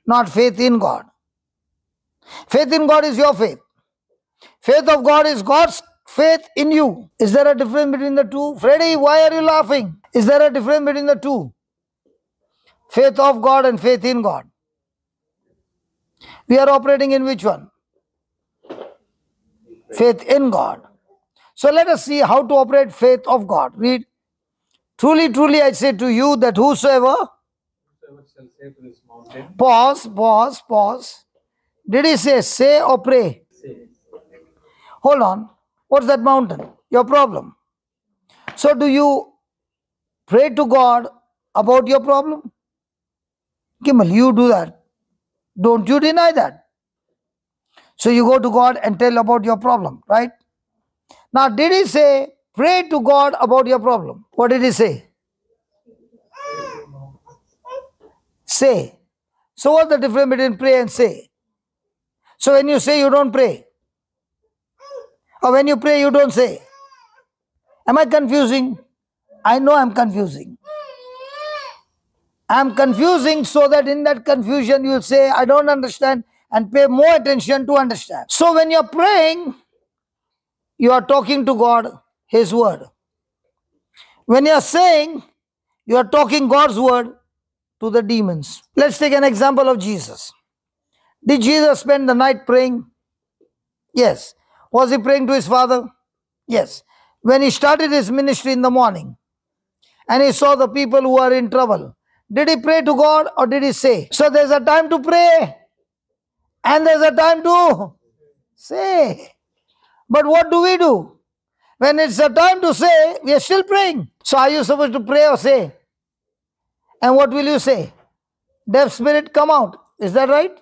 not faith in God. Faith in God is your faith. Faith of God is God's faith in you. Is there a difference between the two? Freddy, why are you laughing? Is there a difference between the two? Faith of God and faith in God. We are operating in which one? Faith in God. So let us see how to operate faith of God. Read. Truly, truly, I say to you that whosoever, whosoever shall say to this mountain, pause. Did he say or pray? say, Hold on. What's that mountain? Your problem. So do you pray to God about your problem? Kimmel, you do that. Don't you deny that. So you go to God and tell about your problem, right? Now, did he say, pray to God about your problem? What did he say? Say. So what's the difference between pray and say? So when you say, you don't pray. Or when you pray, you don't say. Am I confusing? I know I'm confusing. I'm confusing so that in that confusion you'll say, I don't understand, and pay more attention to understand. So when you're praying, you are talking to God, His word. When you're saying, you are talking God's word to the demons. Let's take an example of Jesus. Did Jesus spend the night praying? Yes. Was he praying to his Father? Yes. When he started his ministry in the morning and he saw the people who are in trouble, did he pray to God or did he say? So there's a time to pray and there's a time to say. But what do? When it's a time to say, we are still praying. So are you supposed to pray or say? And what will you say? Deaf spirit, come out. Is that right?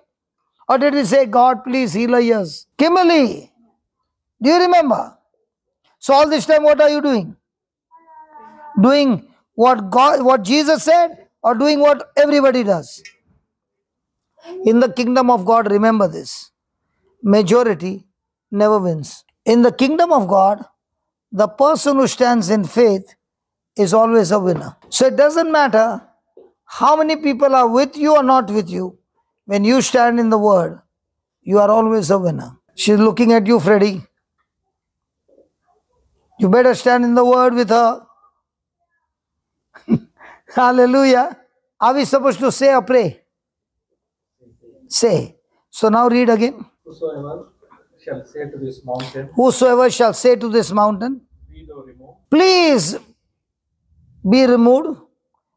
Or did he say, God, please heal our ears? Kimberly, do you remember? So all this time, what are you doing? Doing what Jesus said, or doing what everybody does? In the kingdom of God, remember this. Majority never wins. In the kingdom of God, the person who stands in faith is always a winner. So it doesn't matter how many people are with you or not with you. When you stand in the word, you are always a winner. She's looking at you, Freddy. You better stand in the word with her. Hallelujah. Are we supposed to say or pray? Say. So now read again. whosoever shall say to this mountain, Whosoever shall say to this mountain, be thou removed, please be removed.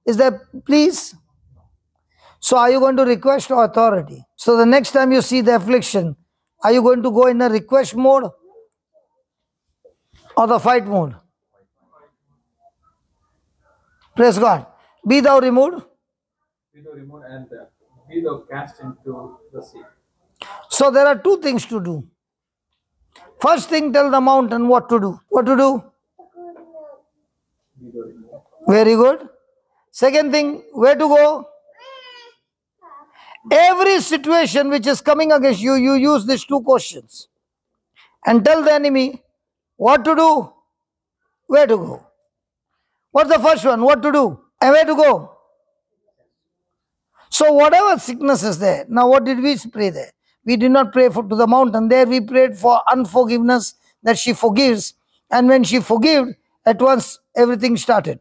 Is that please? So are you going to request or authority? So the next time you see the affliction, are you going to go in a request mode or the fight mode? Praise God. Be thou removed. be thou removed, and be thou cast into the sea. So there are two things to do. First thing, tell the mountain what to do. What to do? Be thou removed. Very good. Second thing, where to go? Every situation which is coming against you, you use these two questions and tell the enemy what to do, where to go. What's the first one? What to do and where to go? So whatever sickness is there, now what did we pray there? We did not pray to the mountain. There we prayed for unforgiveness, that she forgives. And when she forgave, at once everything started.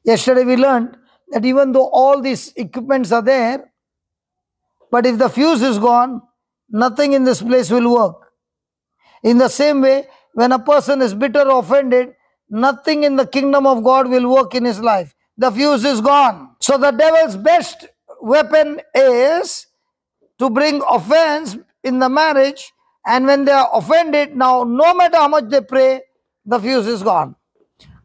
Yesterday we learned that even though all these equipments are there, but if the fuse is gone, nothing in this place will work. In the same way, when a person is bitter or offended, nothing in the kingdom of God will work in his life. The fuse is gone. So the devil's best weapon is to bring offense in the marriage, and when they are offended, now no matter how much they pray, the fuse is gone.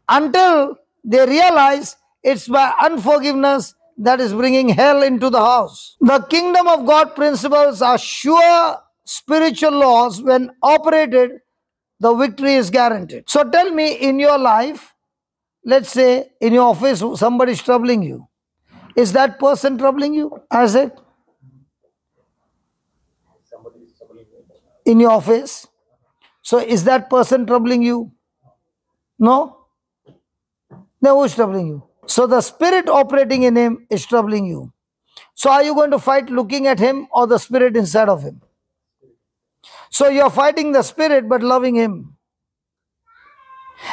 Until they realize it's by unforgiveness that is bringing hell into the house. The kingdom of God principles are sure spiritual laws. When operated, the victory is guaranteed. So tell me, in your life, let's say in your office, somebody is troubling you. Is that person troubling you? I said, in your office. So is that person troubling you? No? Then who is troubling you? So the spirit operating in him is troubling you. So are you going to fight looking at him or the spirit inside of him? So you're fighting the spirit but loving him.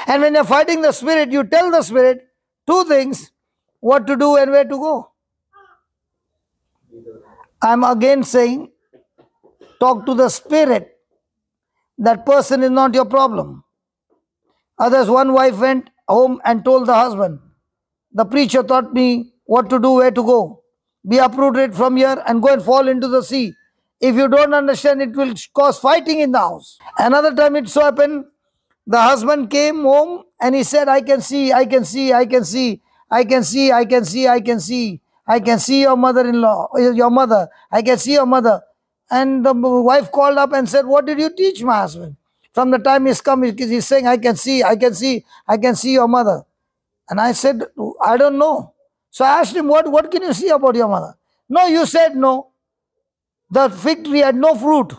And when you're fighting the spirit, you tell the spirit two things: what to do and where to go. I'm again saying, talk to the spirit. That person is not your problem. Others, one wife went home and told the husband, the preacher taught me what to do, where to go. Be uprooted from here and go and fall into the sea. If you don't understand, it will cause fighting in the house. Another time it so happened, the husband came home and he said, I can see, I can see, I can see, I can see, I can see, I can see, I can see your mother-in-law, your mother, I can see your mother. And the wife called up and said, what did you teach my husband? From the time he's come, he's saying, I can see, I can see, I can see your mother. And I said, I don't know. So I asked him, what can you see about your mother? No, you said no. The fig tree had no fruit,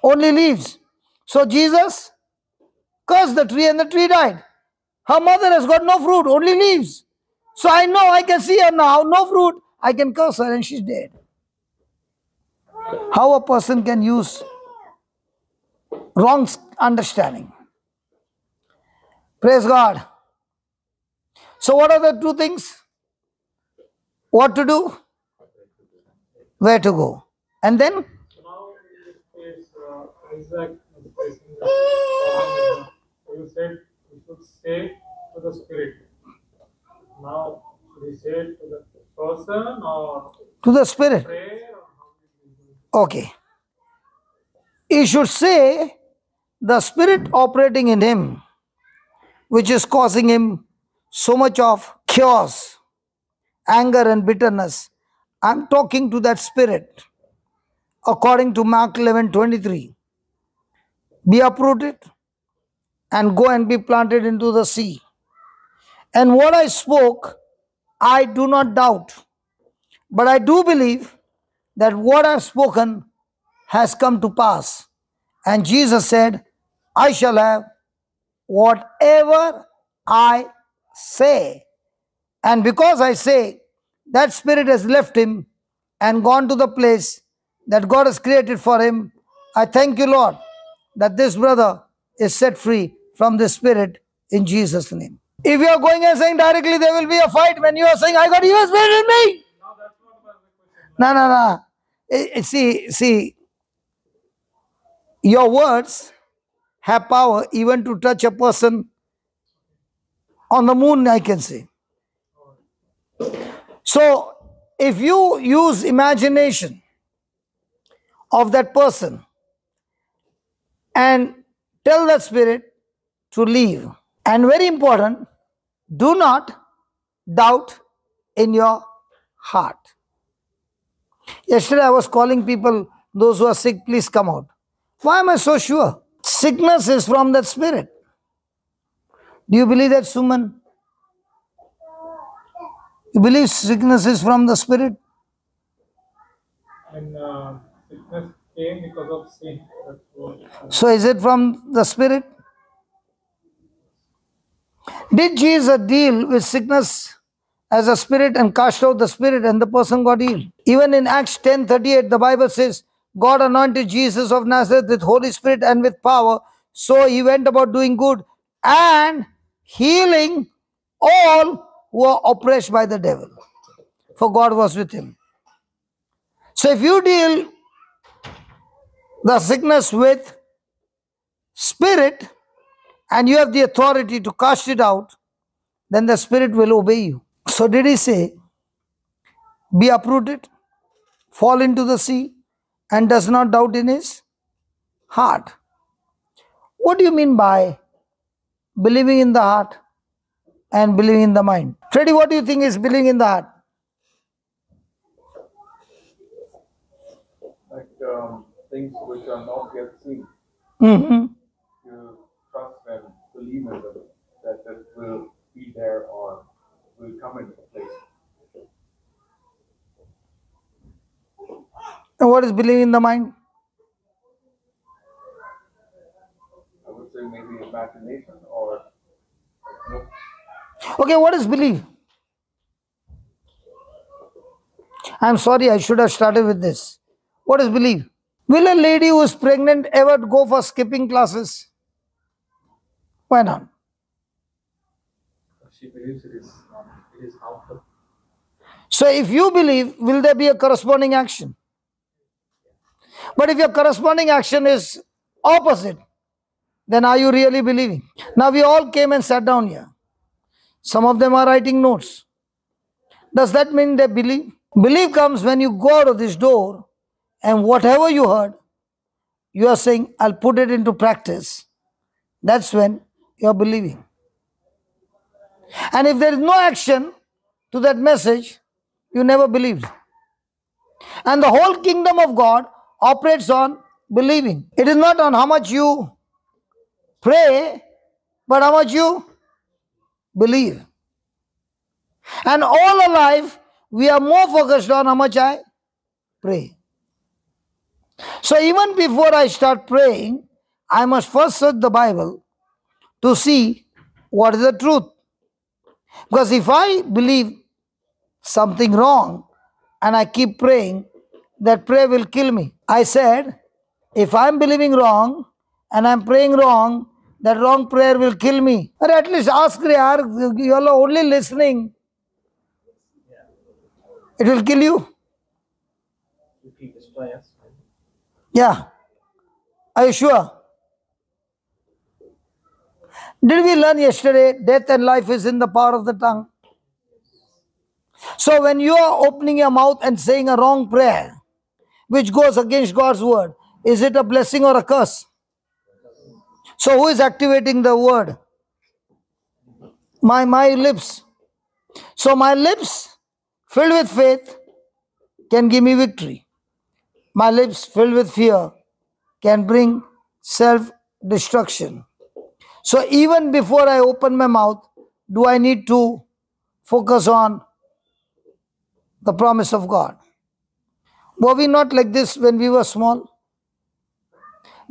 only leaves. So Jesus cursed the tree and the tree died. Her mother has got no fruit, only leaves. So I know, I can see her now, no fruit. I can curse her and she's dead. How a person can use wrong understanding. Praise God. So what are the two things? What to do? Where to go? And then? Now, in this case, Isaac is facing the problem. You said we should say to the spirit. Now, should we say to the person or To the spirit. prayer? Or how Okay. He should say the spirit operating in him, which is causing him so much of chaos, anger and bitterness. I'm talking to that spirit according to Mark 11:23. Be uprooted and go and be planted into the sea. And what I spoke, I do not doubt, but I do believe that what I've spoken has come to pass. And Jesus said, I shall have whatever I say. And because I say, that spirit has left him and gone to the place that God has created for him. I thank you, Lord, that this brother is set free from this spirit in Jesus' name. If you are going and saying directly, there will be a fight. When you are saying, I got evil spirit in me. now that's not about the question. No. See, your words have power even to touch a person on the moon, I can say. So, if you use imagination of that person and tell that spirit to leave, and very important, do not doubt in your heart. Yesterday I was calling people, those who are sick, please come out. Why am I so sure? Sickness is from that spirit. Do you believe that, Suman? You believe sickness is from the spirit? And sickness came because of sin. That's what. So is it from the spirit? Did Jesus deal with sickness as a spirit and cast out the spirit and the person got healed? Even in Acts 10:38, the Bible says, God anointed Jesus of Nazareth with Holy Spirit and with power. So he went about doing good and healing all who are oppressed by the devil. For God was with him. So if you deal the sickness with spirit and you have the authority to cast it out, then the spirit will obey you. So did he say, be uprooted, fall into the sea, and does not doubt in his heart? What do you mean by believing in the heart and believing in the mind? Freddy, what do you think is believing in the heart? Like things which are not yet seen. Mm-hmm. You trust and believe in them, that it will be there or will come into place. And what is believing in the mind? I would say maybe imagination or no. Okay, what is believe? I'm sorry, I should have started with this. What is believe? Will a lady who is pregnant ever go for skipping classes? Why not? She believes it is harmful. So if you believe, will there be a corresponding action? But if your corresponding action is opposite, then are you really believing? Now we all came and sat down here. Some of them are writing notes. Does that mean they believe? Belief comes when you go out of this door and whatever you heard, you are saying, I'll put it into practice. That's when you are believing. And if there is no action to that message, you never believed. And the whole kingdom of God operates on believing. It is not on how much you pray, but how much you believe. And all our life, we are more focused on how much I pray. So even before I start praying, I must first search the Bible to see what is the truth. Because if I believe something wrong and I keep praying, that prayer will kill me. I said, if I'm believing wrong and I'm praying wrong, that wrong prayer will kill me. Or at least ask, yaar, you are only listening. It will kill you. Repeat this prayers. Yeah. Are you sure? Did we learn yesterday, death and life is in the power of the tongue? So when you are opening your mouth and saying a wrong prayer, which goes against God's word, is it a blessing or a curse? So who is activating the word? My lips. So my lips filled with faith can give me victory. My lips filled with fear can bring self-destruction. So even before I open my mouth, do I need to focus on the promise of God? Were we not like this when we were small?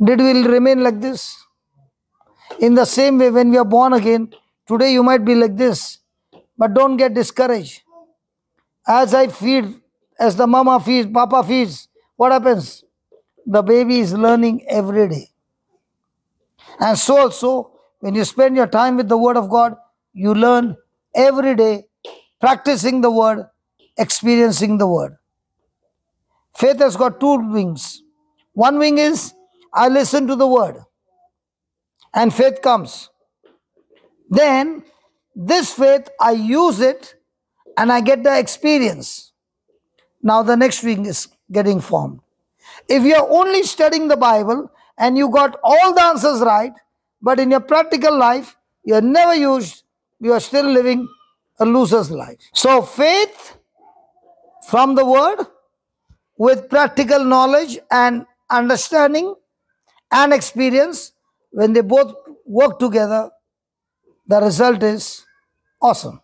Did we remain like this? In the same way, when we are born again, today you might be like this, but don't get discouraged. As I feed, as the mama feeds, papa feeds, what happens? The baby is learning every day. And so also, when you spend your time with the Word of God, you learn every day, practicing the Word, experiencing the Word. Faith has got two wings. One wing is, I listen to the Word, and faith comes. Then, this faith, I use it, and I get the experience. Now the next wing is getting formed. If you are only studying the Bible and you got all the answers right, but in your practical life, you are never used, you are still living a loser's life. So faith from the word with practical knowledge and understanding and experience, when they both work together, the result is awesome.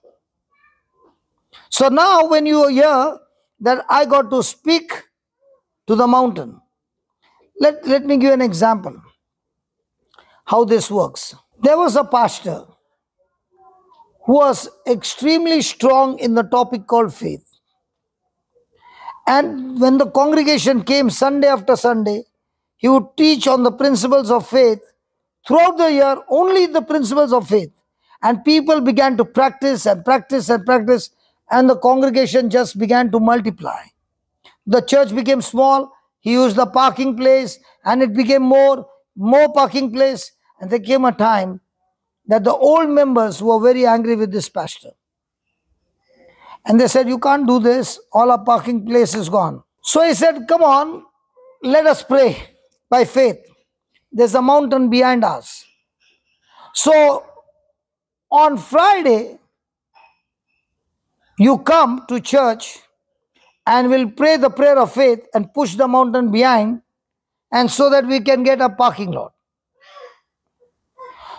So So now when you hear that I got to speak to the mountain, let me give an example how this works. There was a pastor who was extremely strong in the topic called faith. And when the congregation came Sunday after Sunday, he would teach on the principles of faith throughout the year, only the principles of faith. And people began to practice and practice and practice, and the congregation just began to multiply. The church became small. He used the parking place, and it became more parking place. And there came a time that the old members were very angry with this pastor. And they said, you can't do this. All our parking place is gone. So he said, come on, let us pray by faith. There's a mountain behind us. So on Friday, you come to church and we'll pray the prayer of faith and push the mountain behind, and so that we can get a parking lot.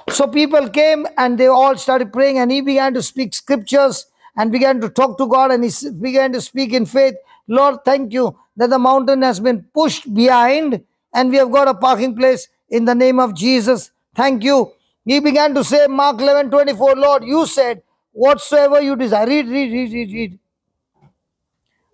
So people came and they all started praying, and he began to speak scriptures and began to talk to God, and he began to speak in faith. Lord, thank you that the mountain has been pushed behind and we have got a parking place in the name of Jesus. Thank you. He began to say, Mark 11:24, Lord, you said, whatsoever you desire. Read.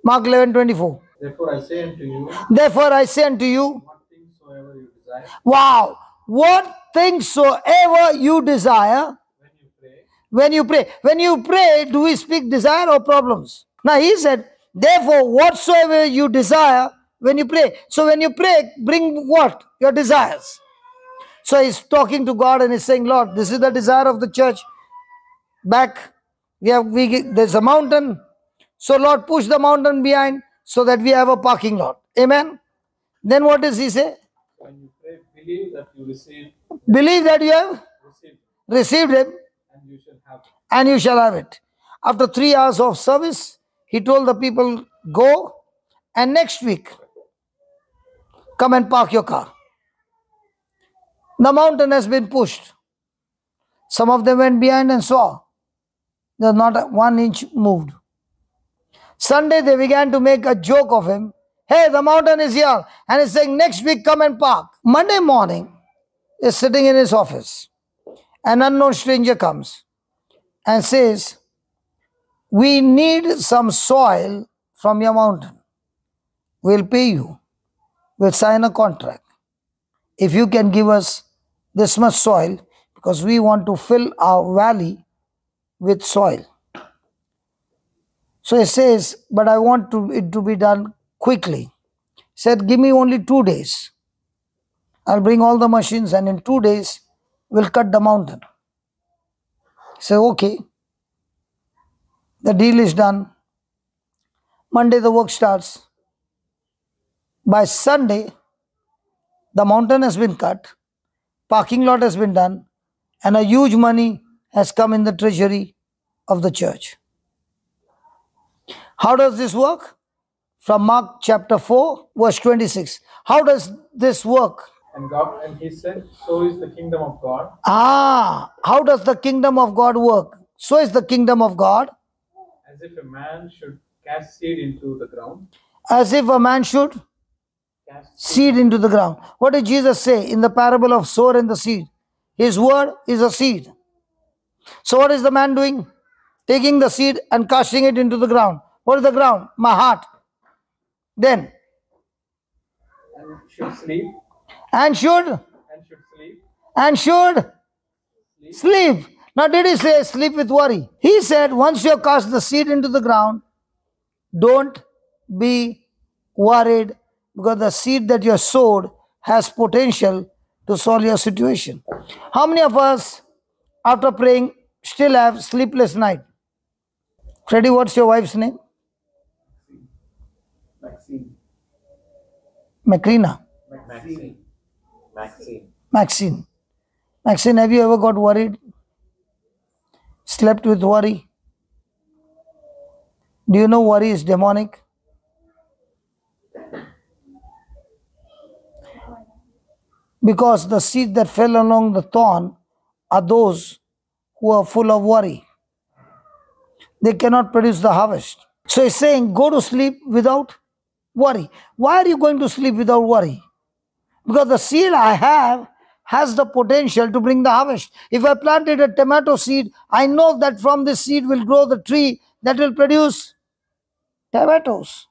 Mark 11:24. Therefore I say unto you, Therefore I say unto you, what things soever you desire, wow, what things soever you desire when you pray, when you pray. When you pray, do we speak desire or problems? Now he said, therefore, whatsoever you desire when you pray. So when you pray, bring what? Your desires. So he's talking to God and he's saying, Lord, this is the desire of the church. Back, there's a mountain. So Lord, push the mountain behind so that we have a parking lot. Amen. Then what does he say? when you pray, believe that you receive, Believe that you have received him and you shall have it. and you shall have it. After 3 hours of service, he told the people, go, and next week, come and park your car. The mountain has been pushed. Some of them went behind and saw. There's not 1 inch moved. Sunday, they began to make a joke of him. Hey, the mountain is here. And he's saying, next week, come and park. Monday morning, he's sitting in his office. An unknown stranger comes and says, we need some soil from your mountain. We'll pay you. We'll sign a contract. If you can give us this much soil, because we want to fill our valley with soil. So he says, but I want it to be done quickly. He said, give me only 2 days. I'll bring all the machines, and in 2 days, we'll cut the mountain. He said, okay. The deal is done. Monday, the work starts. By Sunday, the mountain has been cut, parking lot has been done, and a huge money has come in the treasury of the church. How does this work? From Mark chapter 4, verse 26. How does this work? And he said, so is the kingdom of God. How does the kingdom of God work? So is the kingdom of God. As if a man should cast seed into the ground. As if a man should Cast seed into the ground. What did Jesus say in the parable of sower and the seed? His word is a seed. So what is the man doing? Taking the seed and casting it into the ground. What is the ground? My heart. Then and should sleep. and should And should sleep. and should sleep. Now did he say sleep with worry? He said once you have cast the seed into the ground, don't be worried, because the seed that you have sowed has potential to solve your situation. How many of us, after praying, still have sleepless night? Freddie, what's your wife's name? Maxine. Macrina. Maxine. Maxine. Maxine. Maxine, have you ever got worried? Slept with worry? Do you know worry is demonic? Because the seed that fell along the thorn are those who are full of worry. they cannot produce the harvest. So he's saying, go to sleep without worry. Why are you going to sleep without worry? Because the seed I have has the potential to bring the harvest. If I planted a tomato seed, I know that from this seed will grow the tree that will produce tomatoes.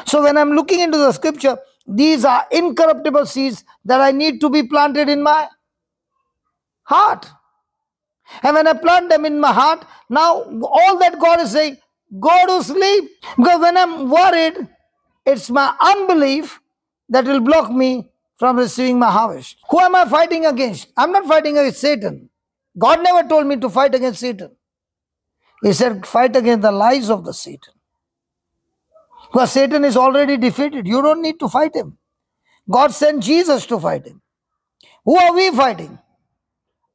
So when I'm looking into the scripture, these are incorruptible seeds that I need to be planted in my heart. And when I plant them in my heart, now all that God is saying, go to sleep. Because when I'm worried, it's my unbelief that will block me from receiving my harvest. Who am I fighting against? I'm not fighting against Satan. God never told me to fight against Satan. He said, fight against the lies of the Satan. Because Satan is already defeated. You don't need to fight him. God sent Jesus to fight him. Who are we fighting?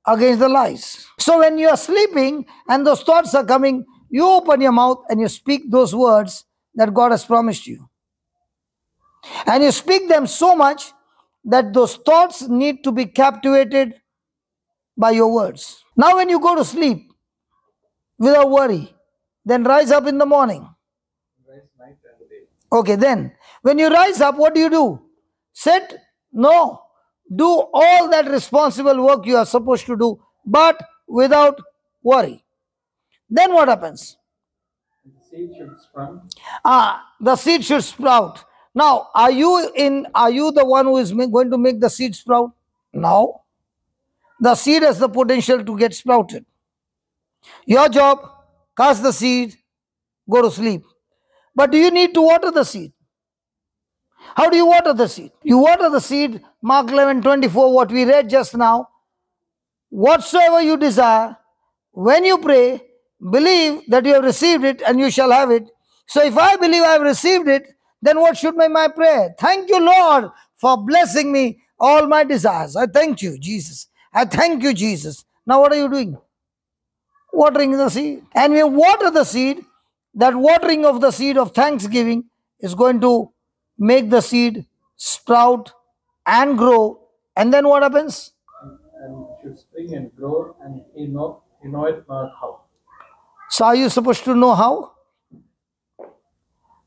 Against the lies. So when you are sleeping and those thoughts are coming, you open your mouth and you speak those words that God has promised you. And you speak them so much that those thoughts need to be captivated by your words. Now when you go to sleep without worry, then rise up in the morning. Rise night and day. Okay, then when you rise up, what do? Sit? No. Do all that responsible work you are supposed to do, but without worry. Then what happens? The seed should sprung. The seed should sprout. Now, are you the one who is going to make the seed sprout? No. The seed has the potential to get sprouted. Your job, cast the seed, go to sleep. But do you need to water the seed? How do you water the seed? You water the seed, Mark 11:24, what we read just now. Whatsoever you desire, when you pray, believe that you have received it and you shall have it. So if I believe I have received it, then what should be my prayer? Thank you, Lord, for blessing me all my desires. I thank you, Jesus. I thank you, Jesus. Now what are you doing? Watering the seed. And we water the seed. That watering of the seed of thanksgiving is going to make the seed sprout and grow. And then what happens? And should spring and grow, and he knoweth not how. So are you supposed to know how?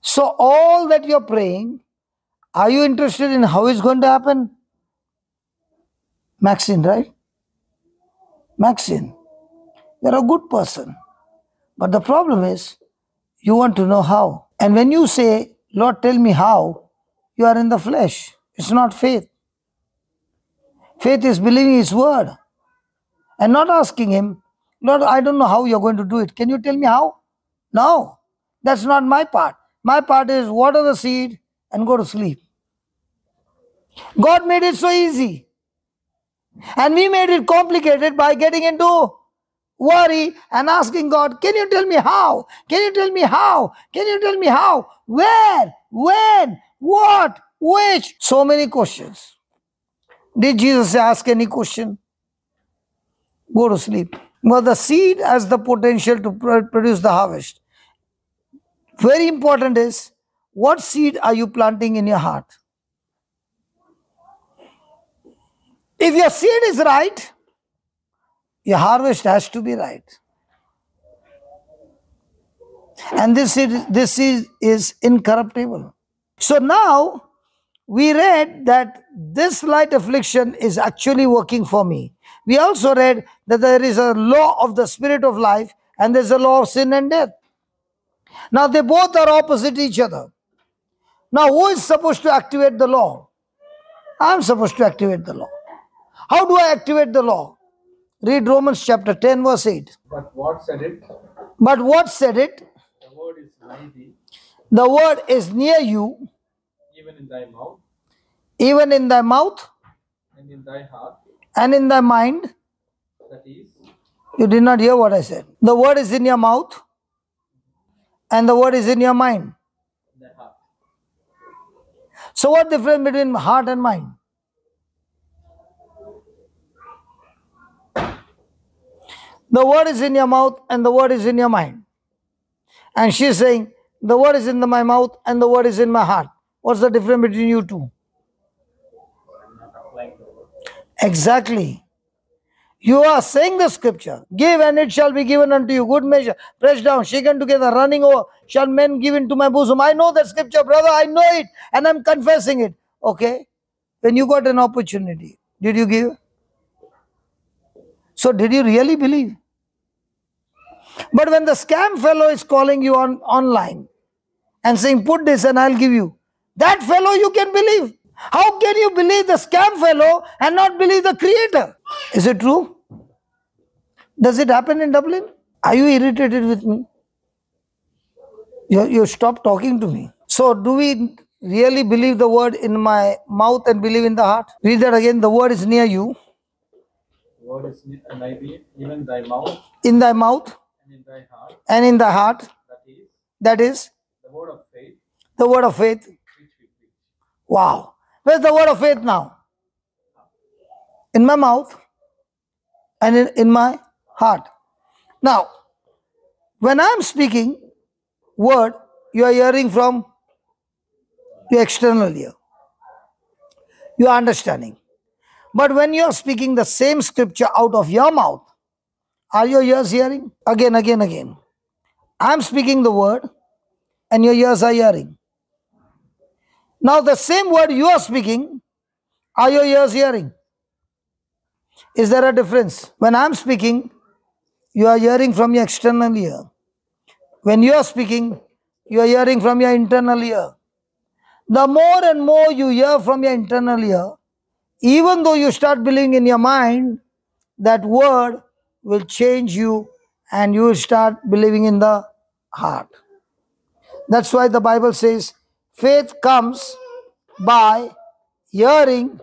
So all that you're praying, are you interested in how it's going to happen? Maxine, right? Maxine, you're a good person. But the problem is, you want to know how. And when you say, Lord, tell me how, you are in the flesh. It's not faith. Faith is believing His word and not asking Him, Lord, I don't know how you're going to do it. Can you tell me how? No, that's not my part. My part is water the seed and go to sleep. God made it so easy. And we made it complicated by getting into worry and asking God, can you tell me how? Can you tell me how? Can you tell me how? Where? When? What? Which? So many questions. Did Jesus ask any question? Go to sleep. But the seed has the potential to produce the harvest. Very important is, what seed are you planting in your heart? If your seed is right, your harvest has to be right. And this seed is incorruptible. So now, we read that this light affliction is actually working for me. We also read that there is a law of the spirit of life and there's a law of sin and death. Now they both are opposite each other. Now who is supposed to activate the law? I'm supposed to activate the law. How do I activate the law? Read Romans chapter 10 verse 8. But what said it? But what said it? The word is nigh thee, The word is near you, even in thy mouth even in thy mouth and in thy heart. and in thy mind. That is, You did not hear what I said. The word is in your mouth and the word is in your mind. in thy heart. So what difference between heart and mind? The word is in your mouth and the word is in your mind. And she's saying, the word is in my mouth and the word is in my heart. What's the difference between you two? I'm not applying the word. Exactly. You are saying the scripture. Give and it shall be given unto you. Good measure. Pressed down, shaken together, running over. Shall men give into my bosom. I know that scripture, brother. I know it. And I'm confessing it. Okay. When you got an opportunity, did you give? So did you really believe? But when the scam fellow is calling you on online and saying, put this and I'll give you, that fellow you can believe. How can you believe the scam fellow and not believe the creator? Is it true? Does it happen in Dublin? Are you irritated with me? You stop talking to me. So do we really believe the word in my mouth and believe in the heart? Read that again. The word is near you. The word is nigh thee, even thy mouth In thy mouth and in thy heart. and in thy heart. That is That is the word of faith the word of faith. which we preach. Wow. Where's the word of faith now? In my mouth and in my heart. Now, when I'm speaking word, you are hearing from your external ear. You are understanding. But when you are speaking the same scripture out of your mouth, are your ears hearing? Again. I'm speaking the word and your ears are hearing. Now the same word you are speaking, are your ears hearing? Is there a difference? When I'm speaking, you are hearing from your external ear. When you are speaking, you are hearing from your internal ear. The more and more you hear from your internal ear, even though you start believing in your mind, that word will change you and you will start believing in the heart. That's why the Bible says faith comes by hearing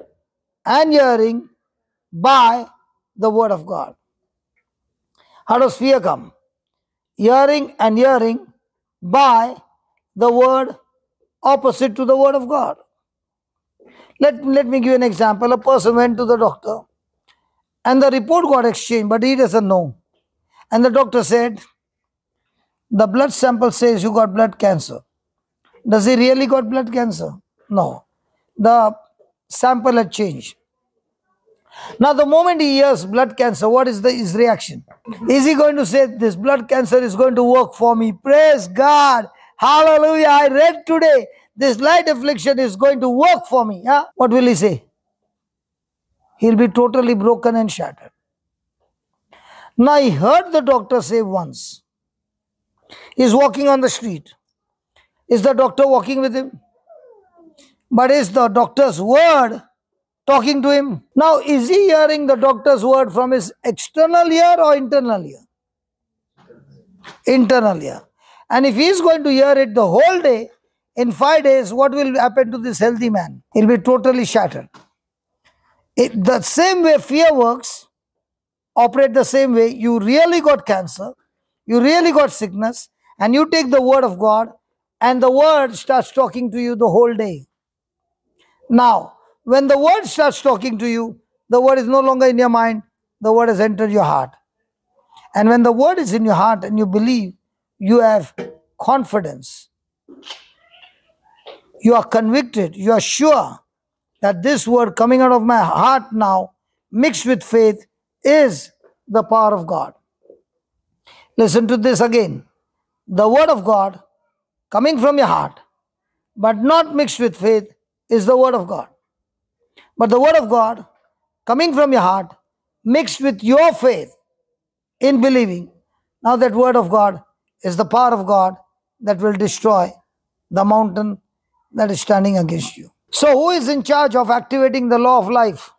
and hearing by the word of God. How does fear come? Hearing and hearing by the word opposite to the word of God. Let me give you an example. A person went to the doctor and the report got exchanged, but he doesn't know. And the doctor said, the blood sample says you got blood cancer. Does he really got blood cancer? No. The sample had changed. Now, the moment he hears blood cancer, what is his reaction? Is he going to say, this blood cancer is going to work for me? Praise God. Hallelujah. I read today, this light affliction is going to work for me. Yeah? What will he say? He'll be totally broken and shattered. Now, he heard the doctor say once. He's walking on the street. Is the doctor walking with him? But is the doctor's word talking to him? Now, is he hearing the doctor's word from his external ear or internal ear? Internal ear. And if he is going to hear it the whole day, in 5 days, what will happen to this healthy man? He'll be totally shattered. The same way fear works, operate the same way. You really got cancer, you really got sickness, and you take the word of God, and the word starts talking to you the whole day. Now, when the word starts talking to you, the word is no longer in your mind, the word has entered your heart. And when the word is in your heart and you believe, you have confidence. You are convicted, you are sure that this word coming out of my heart now, mixed with faith, is the power of God. Listen to this again. The word of God coming from your heart, but not mixed with faith, is the word of God. But the word of God coming from your heart, mixed with your faith in believing, now that word of God is the power of God that will destroy the mountain that is standing against you. So who is in charge of activating the law of life?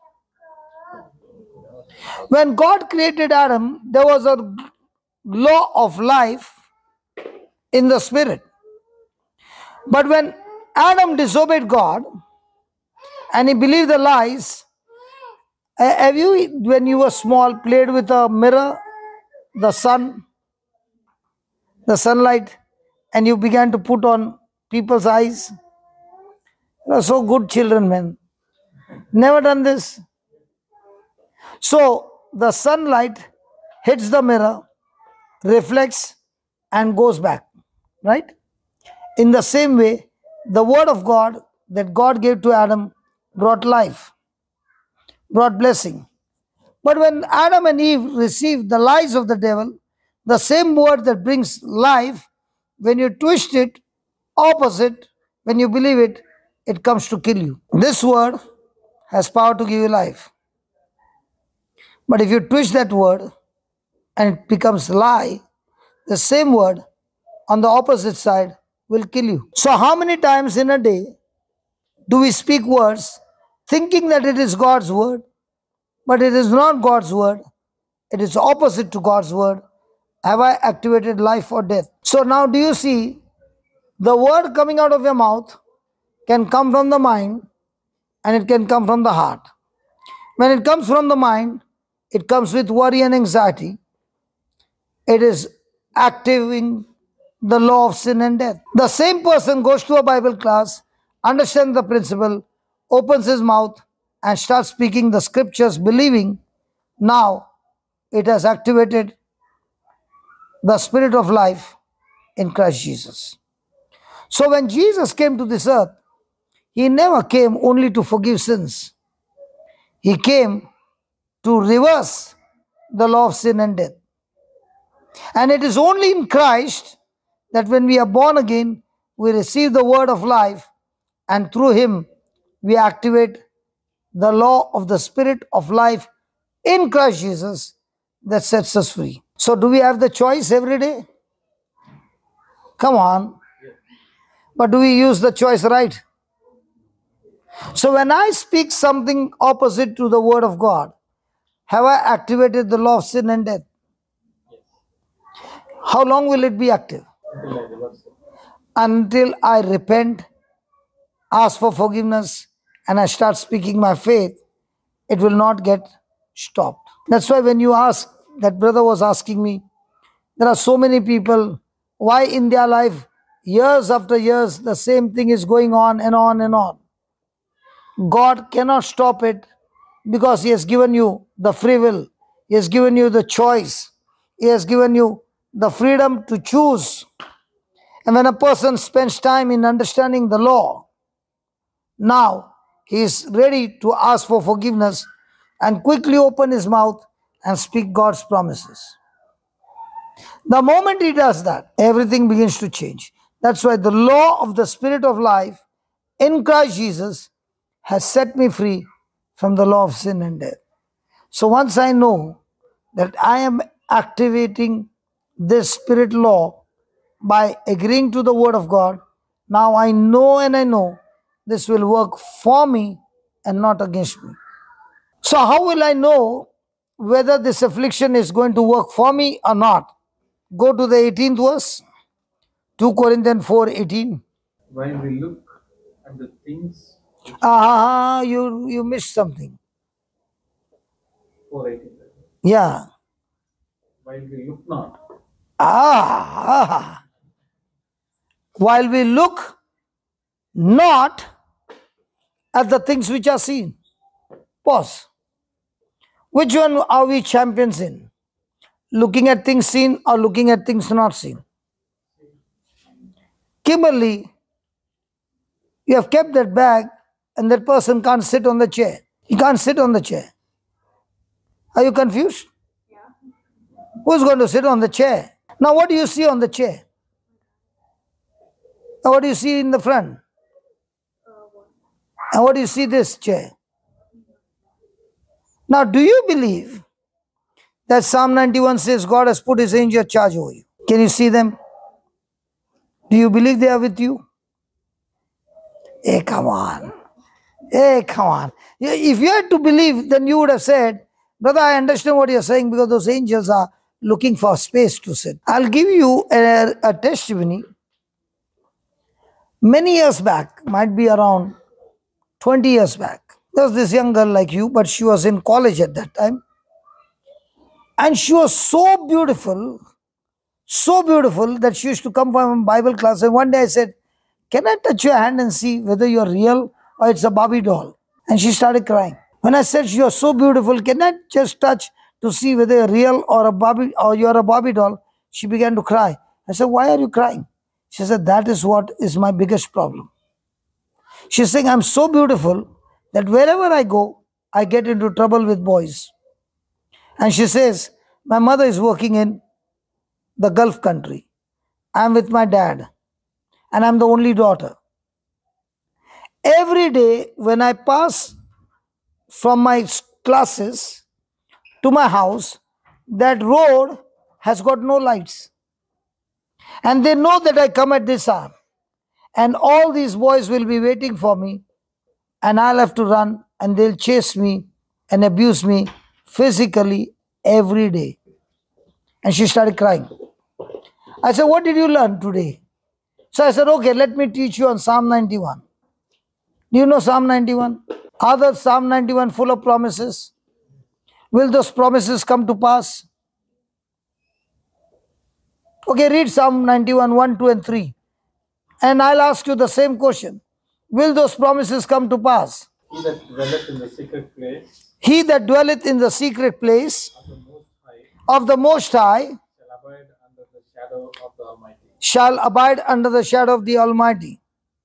When God created Adam, there was a law of life in the spirit. But when Adam disobeyed God and he believed the lies, have you, when you were small, played with a mirror, the sun, the sunlight, and you began to put on people's eyes? You are so good children, man. Never done this. So the sunlight hits the mirror, reflects, and goes back. Right? In the same way, the word of God that God gave to Adam brought life, brought blessing, But when Adam and Eve received the lies of the devil, the same word that brings life, when you twist it opposite, when you believe it, it comes to kill you. This word has power to give you life. But if you twist that word and it becomes lie, the same word on the opposite side will kill you. So, how many times in a day do we speak words thinking that it is God's word, but it is not God's word? It is opposite to God's word. Have I activated life or death? So, now do you see the word coming out of your mouth can come from the mind and it can come from the heart. When it comes from the mind, it comes with worry and anxiety. It is activating the law of sin and death. The same person goes to a Bible class, understands the principle, opens his mouth, and starts speaking the scriptures, believing now it has activated the spirit of life in Christ Jesus. So when Jesus came to this earth, he never came only to forgive sins. He came to reverse the law of sin and death. And it is only in Christ that when we are born again, we receive the word of life, and through him we activate the law of the spirit of life in Christ Jesus that sets us free. So do we have the choice every day? Come on. But do we use the choice right? So when I speak something opposite to the word of God, have I activated the law of sin and death? How long will it be active? Until I reverse it. Until I repent, ask for forgiveness, and I start speaking my faith, it will not get stopped. That's why when you ask, that brother was asking me, there are so many people, why in their life, years after years, the same thing is going on and on and on. God cannot stop it because he has given you the free will. He has given you the choice. He has given you the freedom to choose. And when a person spends time in understanding the law, now he is ready to ask for forgiveness and quickly open his mouth and speak God's promises. The moment he does that, everything begins to change. That's why the law of the Spirit of life in Christ Jesus has set me free from the law of sin and death. So once I know that I am activating this spirit law by agreeing to the word of God, now I know and I know this will work for me and not against me. So how will I know whether this affliction is going to work for me or not? Go to the 18th verse, 2 Corinthians 4:18. While we look at the things which You missed something. 4:18. Yeah. While we look not. While we look not at the things which are seen. Pause. Which one are we champions in? Looking at things seen or looking at things not seen? Kimberly, you have kept that bag and that person can't sit on the chair. He can't sit on the chair. Are you confused? Who's going to sit on the chair? Now what do you see on the chair? Now what do you see in the front? And what do you see this chair? Now do you believe that Psalm 91 says God has put his angel charge over you? Can you see them? Do you believe they are with you? Hey, come on. Hey, come on. If you had to believe, then you would have said, brother, I understand what you're saying because those angels are looking for space to sit. I'll give you a testimony. Many years back, might be around 20 years back, there was this young girl like you, but she was in college at that time. And she was so beautiful that she used to come from Bible class. And one day I said, can I touch your hand and see whether you're real or it's a Barbie doll? And she started crying. When I said, you're so beautiful, can I just touch to see whether you're real or you're a Barbie doll? She began to cry. I said, why are you crying? She said, that is what is my biggest problem. She's saying, I'm so beautiful that wherever I go, I get into trouble with boys. And she says, my mother is working in the Gulf country. I'm with my dad, and I'm the only daughter. Every day when I pass from my classes to my house, that road has got no lights. And they know that I come at this hour. And all these boys will be waiting for me, and I'll have to run, and they'll chase me and abuse me physically every day. And she started crying. I said, what did you learn today? So I said, okay, let me teach you on Psalm 91. Do you know Psalm 91? Are the Psalm 91 full of promises? Will those promises come to pass? Okay, read Psalm 91, 1, 2, and 3. And I'll ask you the same question. Will those promises come to pass? He that dwelleth in the secret place He that dwelleth in the secret place of the Most High of the Most High shall abide under the shadow of the Almighty. shall abide under the shadow of the Almighty.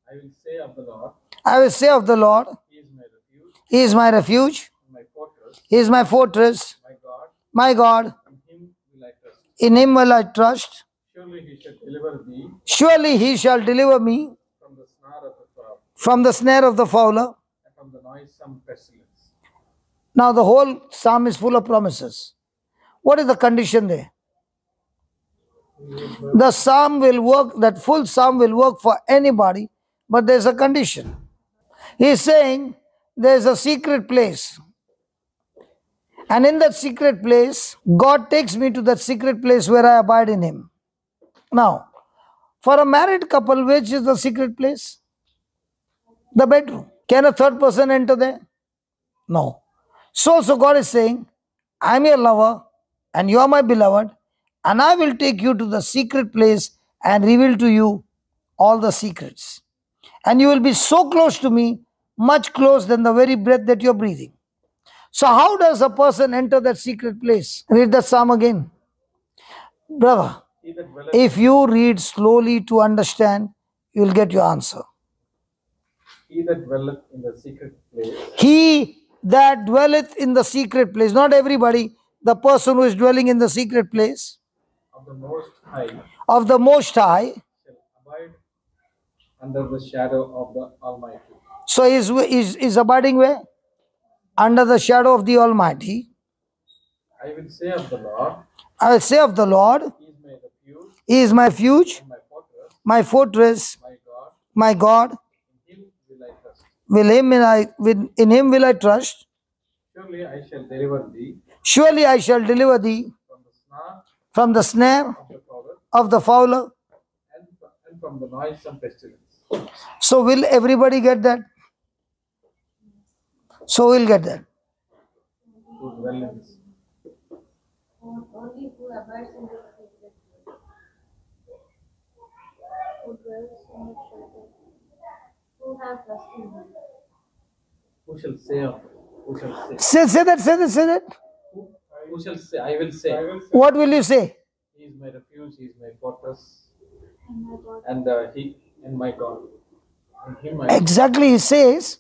I will say of the Lord, I will say of the Lord, He is my refuge, He is my refuge, my fortress, He is my fortress, my God, my God, in Him will I trust. in Him will I trust. Surely He shall deliver thee Surely He shall deliver me from the snare of the fowler from the snare of the fowler. and from the noisome pestilence. Now the whole psalm is full of promises. What is the condition there? The psalm will work, that full psalm will work for anybody, but there's a condition. He's saying there's a secret place. And in that secret place, God takes me to that secret place where I abide in Him. Now, for a married couple, which is the secret place? The bedroom. Can a third person enter there? No. So God is saying, I'm your lover and you are my beloved, and I will take you to the secret place and reveal to you all the secrets. And you will be so close to me, much closer than the very breath that you're breathing. So how does a person enter that secret place? Read that psalm again. Brother, He that dwelleth if you read slowly to understand, you'll get your answer. He that dwelleth in the secret place He that dwelleth in the secret place, not everybody, the person who is dwelling in the secret place of the Most High of the Most High. shall abide under the shadow of the Almighty. So is abiding where? Under the shadow of the Almighty. I will say of the Lord, I will say of the Lord, He is my refuge He is my refuge, and my fortress, my fortress, my God, my God. in Him will I trust. In Him will I trust. Surely I shall deliver thee Surely I shall deliver thee from the snare from the snare of the fowler of the fowler. and from the noisome pestilence. So will everybody get that? So we'll get that. Who dwell in this. Only who abides in the secret place, who dwells in the shelter, who has trust in Him. Who shall say of who shall say? Say that. Who shall say? I will say. What will you say? He is my refuge, He is my fortress, And my God, and He and my God. In Him I Exactly, he says,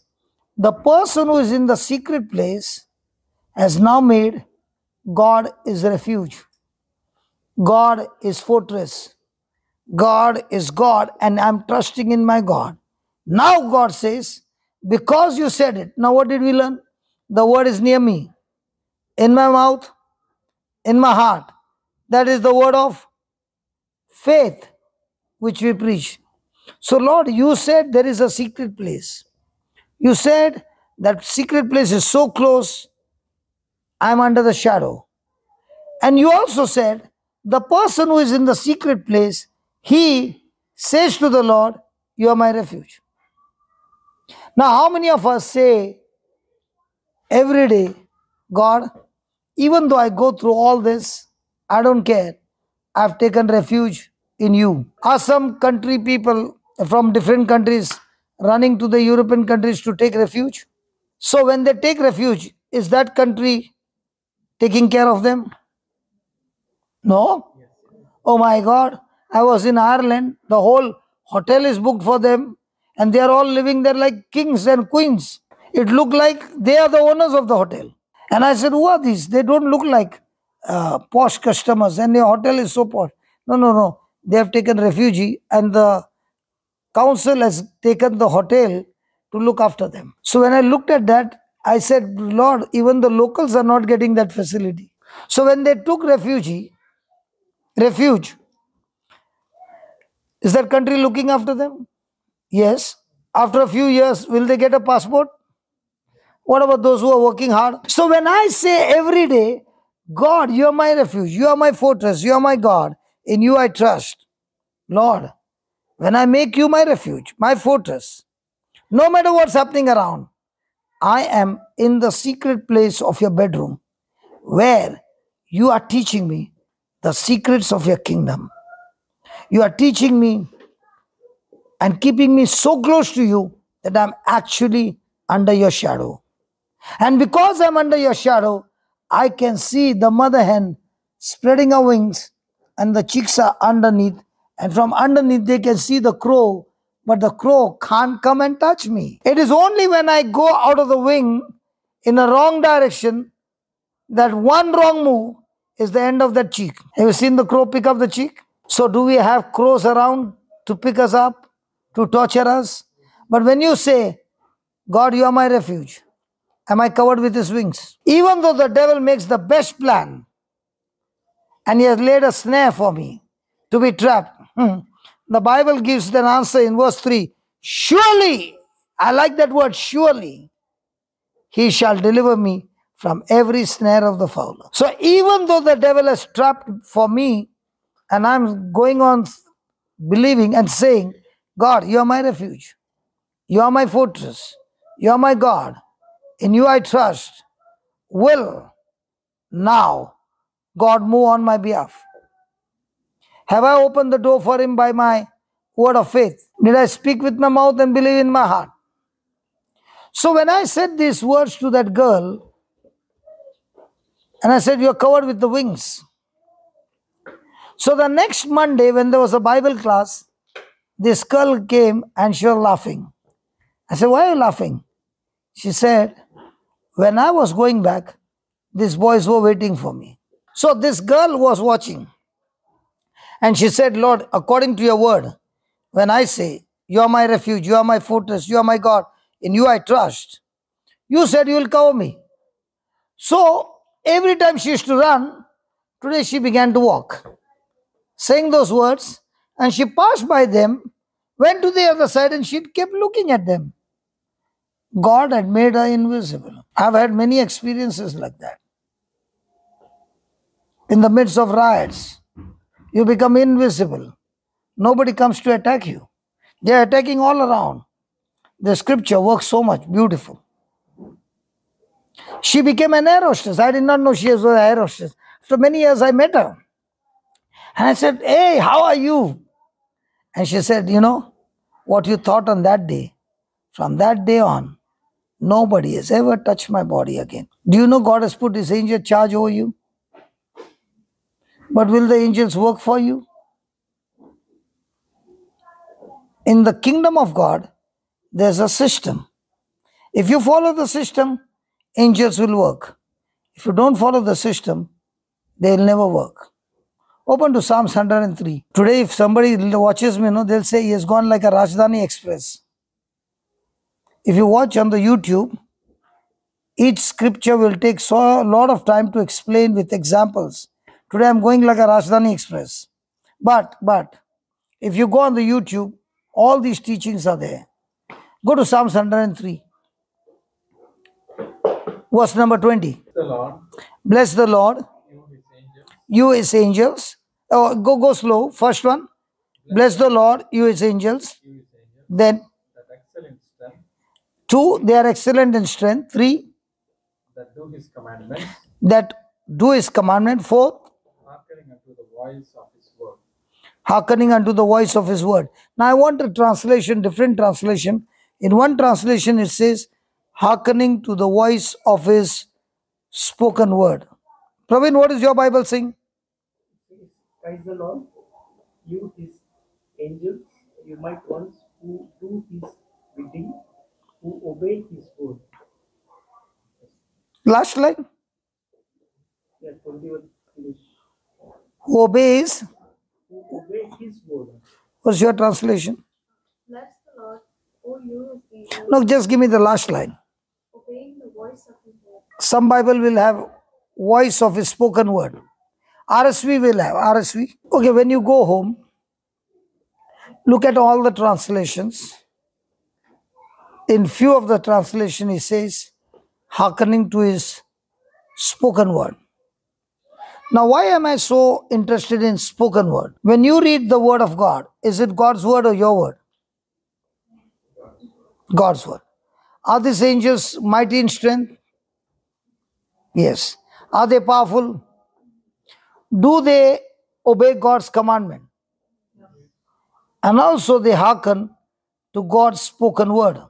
the person who is in the secret place has now made God is refuge. God is fortress. God is God, and I'm trusting in my God. Now God says, because you said it, now what did we learn? The word is near me, in my mouth, in my heart. That is the word of faith which we preach. So Lord, you said there is a secret place. You said that secret place is so close, I'm under the shadow. And you also said, the person who is in the secret place, he says to the Lord, you are my refuge. Now, how many of us say every day, God, even though I go through all this, I don't care. I've taken refuge in you. Are some country people from different countries running to the European countries to take refuge? So when they take refuge, is that country taking care of them? No. Oh my God, I was in Ireland, the whole hotel is booked for them, and they are all living there like kings and queens. It looked like they are the owners of the hotel. And I said, who are these? They don't look like posh customers and your hotel is so posh. No, no, no. They have taken refugee and the council has taken the hotel to look after them. So when I looked at that, I said, Lord, even the locals are not getting that facility. So when they took refuge, is that country looking after them? Yes. After a few years, will they get a passport? What about those who are working hard? So when I say every day, God, you are my refuge, you are my fortress, you are my God, in you I trust. Lord, when I make you my refuge, my fortress, no matter what's happening around, I am in the secret place of your bedroom where you are teaching me the secrets of your kingdom. You are teaching me and keeping me so close to you that I'm actually under your shadow. And because I'm under your shadow, I can see the mother hen spreading her wings and the chicks are underneath. And from underneath, they can see the crow, but the crow can't come and touch me. It is only when I go out of the wing in a wrong direction that one wrong move is the end of that chick. Have you seen the crow pick up the chick? So, do we have crows around to pick us up, to torture us? But when you say, God, you are my refuge, am I covered with his wings? Even though the devil makes the best plan and he has laid a snare for me to be trapped, the Bible gives an answer in verse 3. Surely, I like that word, surely, he shall deliver me from every snare of the fowler. So even though the devil has trapped for me, and I'm going on believing and saying, God, you are my refuge, you are my fortress, you are my God, in you I trust, will now God move on my behalf? Have I opened the door for him by my word of faith? Did I speak with my mouth and believe in my heart? So when I said these words to that girl, and I said, you're covered with the wings. So the next Monday, when there was a Bible class, this girl came and she was laughing. I said, why are you laughing? She said, when I was going back, these boys were waiting for me. So this girl was watching. And she said, Lord, according to your word, when I say, you are my refuge, you are my fortress, you are my God, in you I trust, you said you will cover me. So every time she used to run, today she began to walk, saying those words, and she passed by them, went to the other side, and she kept looking at them. God had made her invisible. I've had many experiences like that. In the midst of riots, you become invisible. Nobody comes to attack you. They are attacking all around. The scripture works so much, beautiful. She became an air hostess. I did not know she was an air hostess. After many years, I met her. And I said, hey, how are you? And she said, you know, what you thought on that day, from that day on, nobody has ever touched my body again. Do you know God has put his angel charge over you? But will the angels work for you? In the kingdom of God, there's a system. If you follow the system, angels will work. If you don't follow the system, they'll never work. Open to Psalms 103. Today, if somebody watches me, they'll say he has gone like a Rajdhani Express. If you watch on the YouTube, each scripture will take so a lot of time to explain with examples. Today I'm going like a Rajdhani Express. But if you go on the YouTube, all these teachings are there. Go to Psalms 103, verse number 20. The Lord, Bless the Lord, you his angels, you his angels. Oh, go slow. First one. Bless the Lord, you his angels. you his angels, Then that excel in strength, 2, they are excellent in strength. 3, that do his commandments, that do his commandment. 4, hearkening unto the voice of his word. hearkening unto the voice of his word. Now I want a translation, different translation. In one translation it says, hearkening to the voice of his spoken word. Praveen, what is your Bible saying? Praise the Lord, you his angels, you might ones who do his bidding, who obey his word. Last line. Yeah, 21. Who obeys? who obey his word. What's your translation? Bless the Lord, O you his people, No, just give me the last line. obeying the voice of his word. Some Bible will have voice of his spoken word. RSV will have RSV. Okay, when you go home, look at all the translations. In few of the translation, he says, hearkening to his spoken word. Now, why am I so interested in spoken word? When you read the word of God, is it God's word or your word? God's word. Are these angels mighty in strength? Yes. Are they powerful? Do they obey God's commandment? And also they hearken to God's spoken word.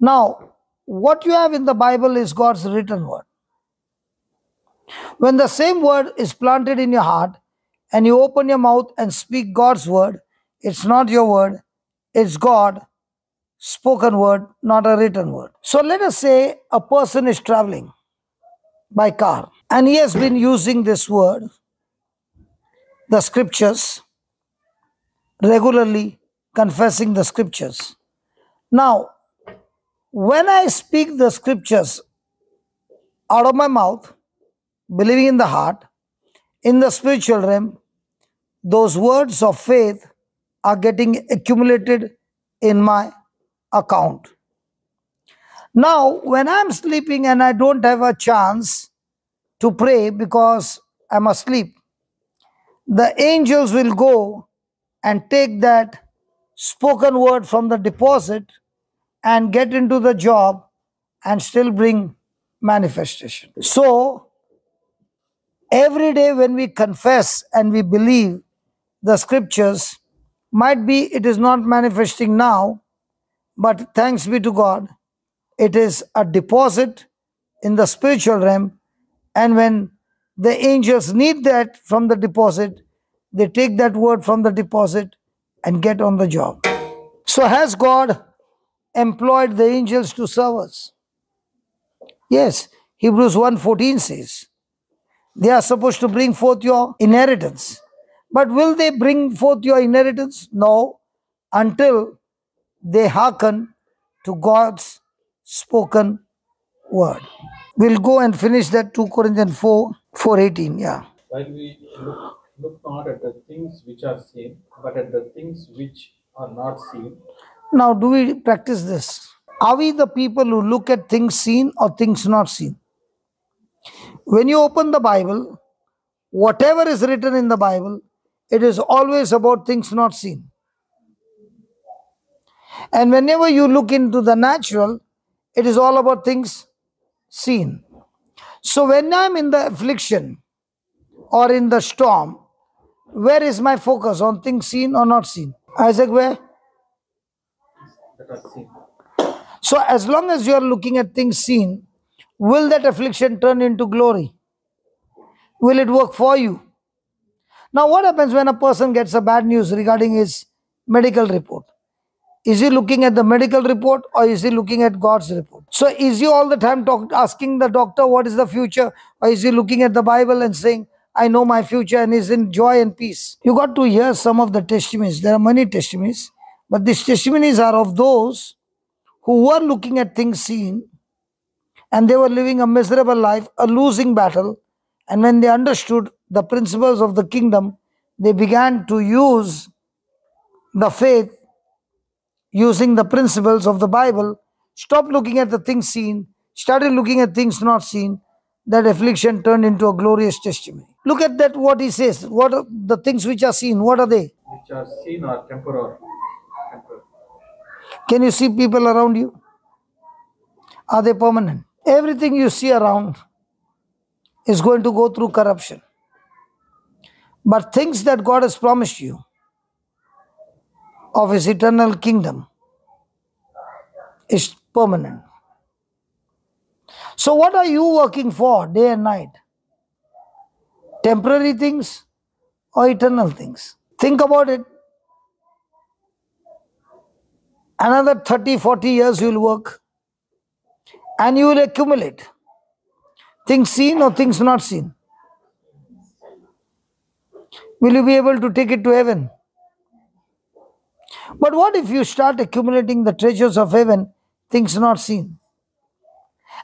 Now, what you have in the Bible is God's written word. When the same word is planted in your heart and you open your mouth and speak God's word, it's not your word, it's God spoken word, not a written word. So let us say a person is traveling by car and he has been using this word, the scriptures, regularly confessing the scriptures. Now, when I speak the scriptures out of my mouth, believing in the heart, in the spiritual realm, those words of faith are getting accumulated in my account. Now, when I'm sleeping and I don't have a chance to pray because I'm asleep, the angels will go and take that spoken word from the deposit and get into the job and still bring manifestation. So, every day when we confess and we believe the scriptures, might be it is not manifesting now, but thanks be to God, it is a deposit in the spiritual realm. And when the angels need that from the deposit, they take that word from the deposit and get on the job. So, has God employed the angels to serve us? Yes, Hebrews 1:14 says, they are supposed to bring forth your inheritance. But will they bring forth your inheritance? No, until they hearken to God's spoken word. We'll go and finish that 2 Corinthians 4:18. Yeah. While we look not at the things which are seen, but at the things which are not seen. Now, do we practice this? Are we the people who look at things seen or things not seen? When you open the Bible, whatever is written in the Bible, it is always about things not seen. And whenever you look into the natural, it is all about things seen. So when I'm in the affliction or in the storm, where is my focus? On things seen or not seen? Isaac, where? That are seen. So as long as you are looking at things seen, will that affliction turn into glory? Will it work for you? Now what happens when a person gets a bad news regarding his medical report? Is he looking at the medical report or is he looking at God's report? So is he all the time asking the doctor what is the future, or is he looking at the Bible and saying, I know my future, and is in joy and peace? You got to hear some of the testimonies. There are many testimonies, but these testimonies are of those who were looking at things seen and they were living a miserable life, a losing battle. And when they understood the principles of the kingdom, they began to use the faith using the principles of the Bible, stop looking at the things seen, started looking at things not seen. That affliction turned into a glorious testimony. Look at that, what he says. What are the things which are seen? What are they? Which are seen are temporal. Can you see people around you? Are they permanent? Everything you see around is going to go through corruption. But things that God has promised you of his eternal kingdom is permanent. So what are you working for day and night? Temporary things or eternal things? Think about it. Another 30, 40 years you will work and you will accumulate. Things seen or things not seen? Will you be able to take it to heaven? But what if you start accumulating the treasures of heaven, things not seen?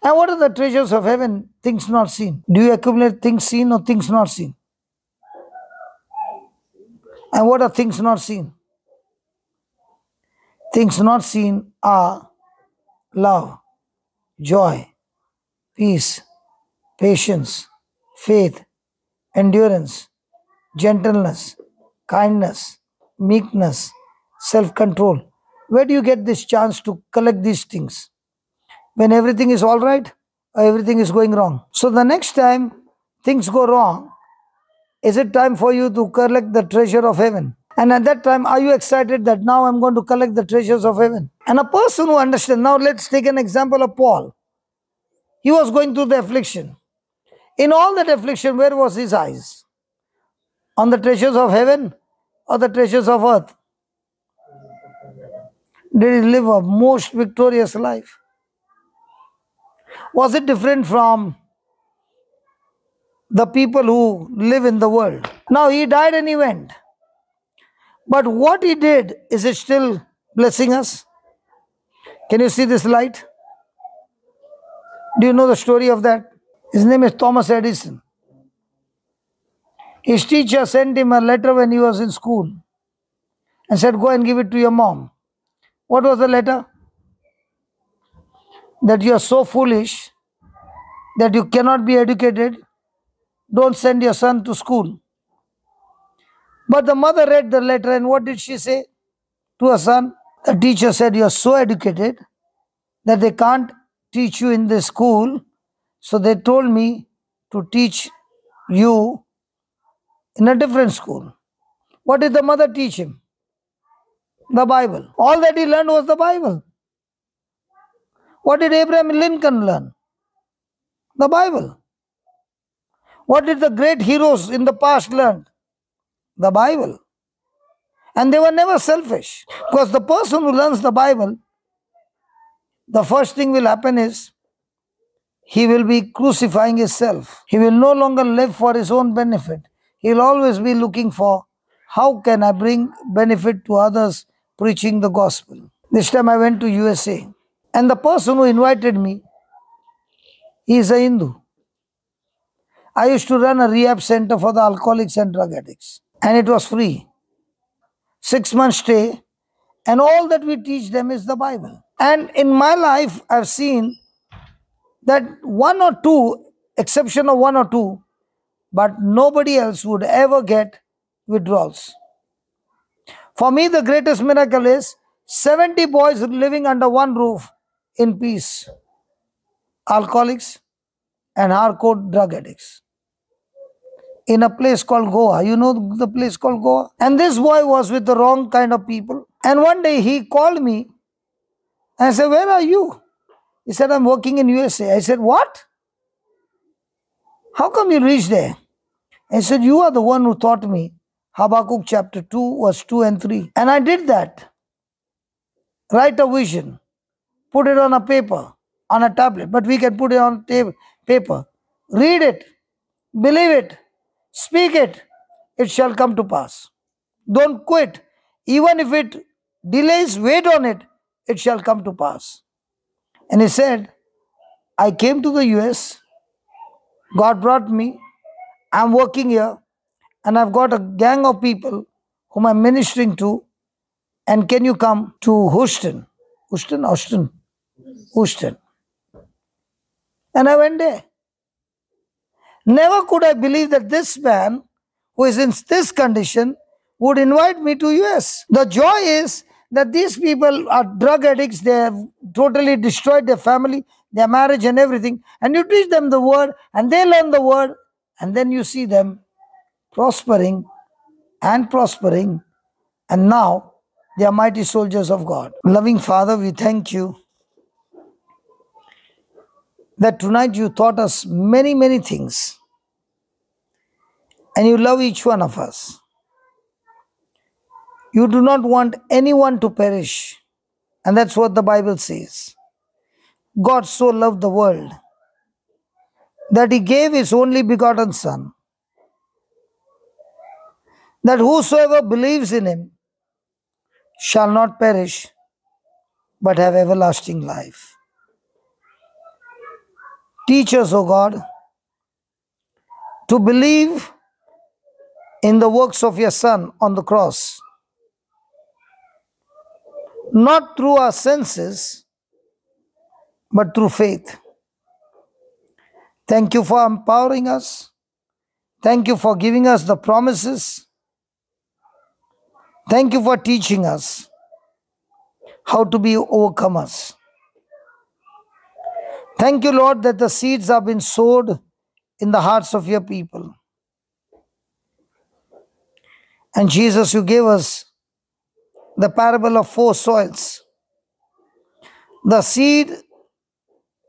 And what are the treasures of heaven, things not seen? Do you accumulate things seen or things not seen? And what are things not seen? Things not seen are love, joy, peace, patience, faith, endurance, gentleness, kindness, meekness, self control. Where do you get this chance to collect these things? When everything is all right or everything is going wrong? So the next time things go wrong, is it time for you to collect the treasure of heaven? And at that time, are you excited that now I'm going to collect the treasures of heaven? And a person who understands, now let's take an example of Paul. He was going through the affliction. In all that affliction, where was his eyes? On the treasures of heaven or the treasures of earth? Did he live a most victorious life? Was it different from the people who live in the world? Now he died and he went. But what he did, is it still blessing us? Can you see this light? Do you know the story of that? His name is Thomas Edison. His teacher sent him a letter when he was in school and said, go and give it to your mom. What was the letter? That you are so foolish that you cannot be educated. Don't send your son to school. But the mother read the letter and what did she say to her son? The teacher said, you are so educated that they can't teach you in this school. So they told me to teach you in a different school. What did the mother teach him? The Bible. All that he learned was the Bible. What did Abraham Lincoln learn? The Bible. What did the great heroes in the past learn? The Bible. And they were never selfish. Because the person who learns the Bible, the first thing will happen is he will be crucifying himself. He will no longer live for his own benefit. He will always be looking for how can I bring benefit to others preaching the gospel. This time I went to USA. And the person who invited me, he is a Hindu. I used to run a rehab center for the alcoholics and drug addicts. And it was free. 6 months stay. And all that we teach them is the Bible. And in my life, I've seen that one or two, exception of one or two, but nobody else would ever get withdrawals. For me, the greatest miracle is 70 boys living under one roof in peace. Alcoholics and hardcore drug addicts. In a place called Goa. You know the place called Goa? And this boy was with the wrong kind of people. And one day he called me and I said, where are you? He said, I'm working in USA. I said, what? How come you reached there? He said, you are the one who taught me Habakkuk chapter 2, verse 2 and 3. And I did that. Write a vision. Put it on a paper, on a tablet. But we can put it on paper. Read it. Believe it. Speak it. It shall come to pass. Don't quit. Even if it delays, wait on it. It shall come to pass. And he said, I came to the US. God brought me. I'm working here. And I've got a gang of people whom I'm ministering to. And can you come to Houston? Houston. And I went there. Never could I believe that this man, who is in this condition, would invite me to US. The joy is that these people are drug addicts. They have totally destroyed their family, their marriage and everything. And you teach them the word and they learn the word. And then you see them prospering. And now they are mighty soldiers of God. Loving Father, we thank you that tonight you taught us many, many things. And you love each one of us. You do not want anyone to perish. And that's what the Bible says. God so loved the world that he gave his only begotten Son, that whosoever believes in him shall not perish, but have everlasting life. Teach us, O God, to believe in the works of your Son on the cross, not through our senses, but through faith. Thank you for empowering us. Thank you for giving us the promises. Thank you for teaching us how to be overcomers. Thank you, Lord, that the seeds have been sowed in the hearts of your people. And Jesus, you gave us the parable of 4 soils. The seed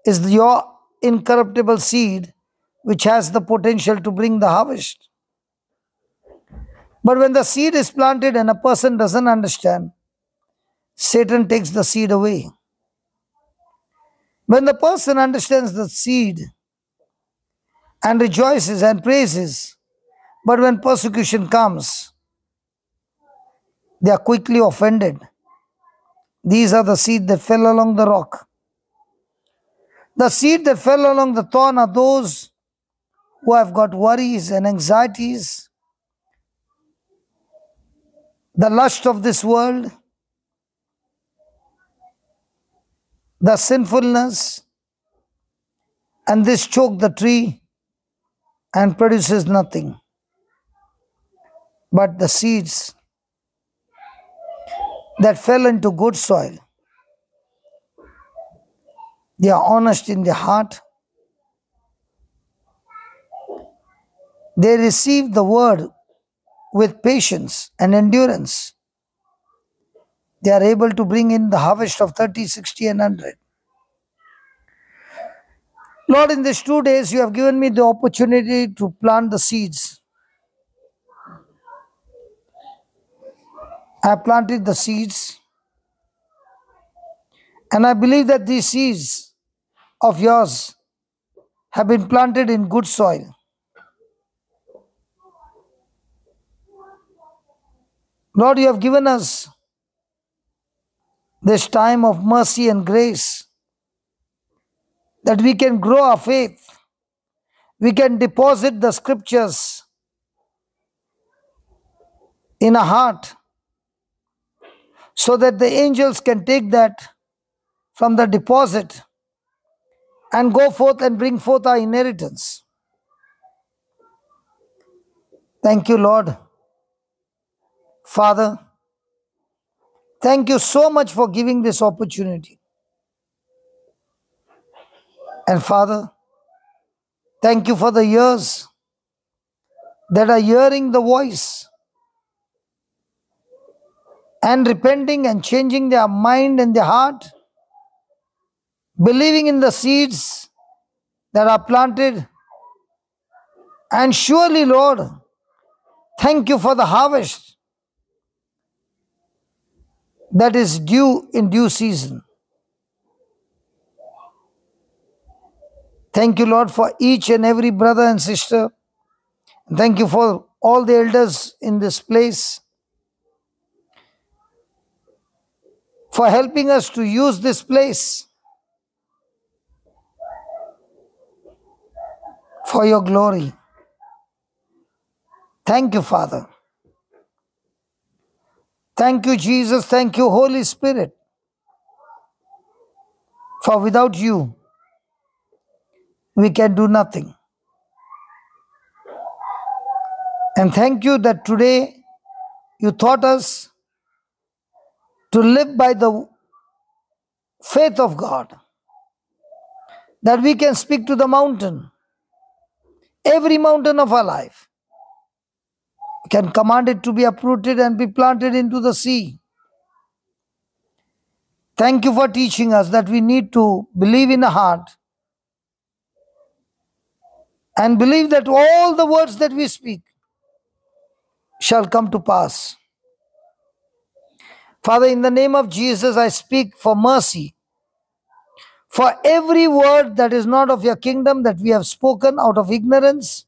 is your incorruptible seed, which has the potential to bring the harvest. But when the seed is planted and a person doesn't understand, Satan takes the seed away. When the person understands the seed and rejoices and praises, but when persecution comes, they are quickly offended. These are the seed that fell along the rock. The seed that fell along the thorn are those who have got worries and anxieties, the lust of this world, the sinfulness, and this choke the tree and produces nothing. But the seeds that fell into good soil, they are honest in their heart. They receive the word with patience and endurance. They are able to bring in the harvest of 30, 60, and 100. Lord, in these 2 days, you have given me the opportunity to plant the seeds. I planted the seeds, and I believe that these seeds of yours have been planted in good soil. Lord, you have given us this time of mercy and grace that we can grow our faith. We can deposit the scriptures in our heart so that the angels can take that from the deposit and go forth and bring forth our inheritance. Thank you, Lord. Father, thank you so much for giving this opportunity. And Father, thank you for the ears that are hearing the voice and repenting and changing their mind and their heart, believing in the seeds that are planted. And surely, Lord, thank you for the harvest that is due in due season. Thank you, Lord, for each and every brother and sister. Thank you for all the elders in this place for helping us to use this place for your glory. Thank you, Father. Thank you, Jesus. Thank you, Holy Spirit. For without you, we can do nothing. And thank you that today you taught us to live by the faith of God, that we can speak to the mountain, every mountain of our life. We can command it to be uprooted and be planted into the sea. Thank you for teaching us that we need to believe in the heart and believe that all the words that we speak shall come to pass. Father, in the name of Jesus, I speak for mercy for every word that is not of your kingdom that we have spoken out of ignorance,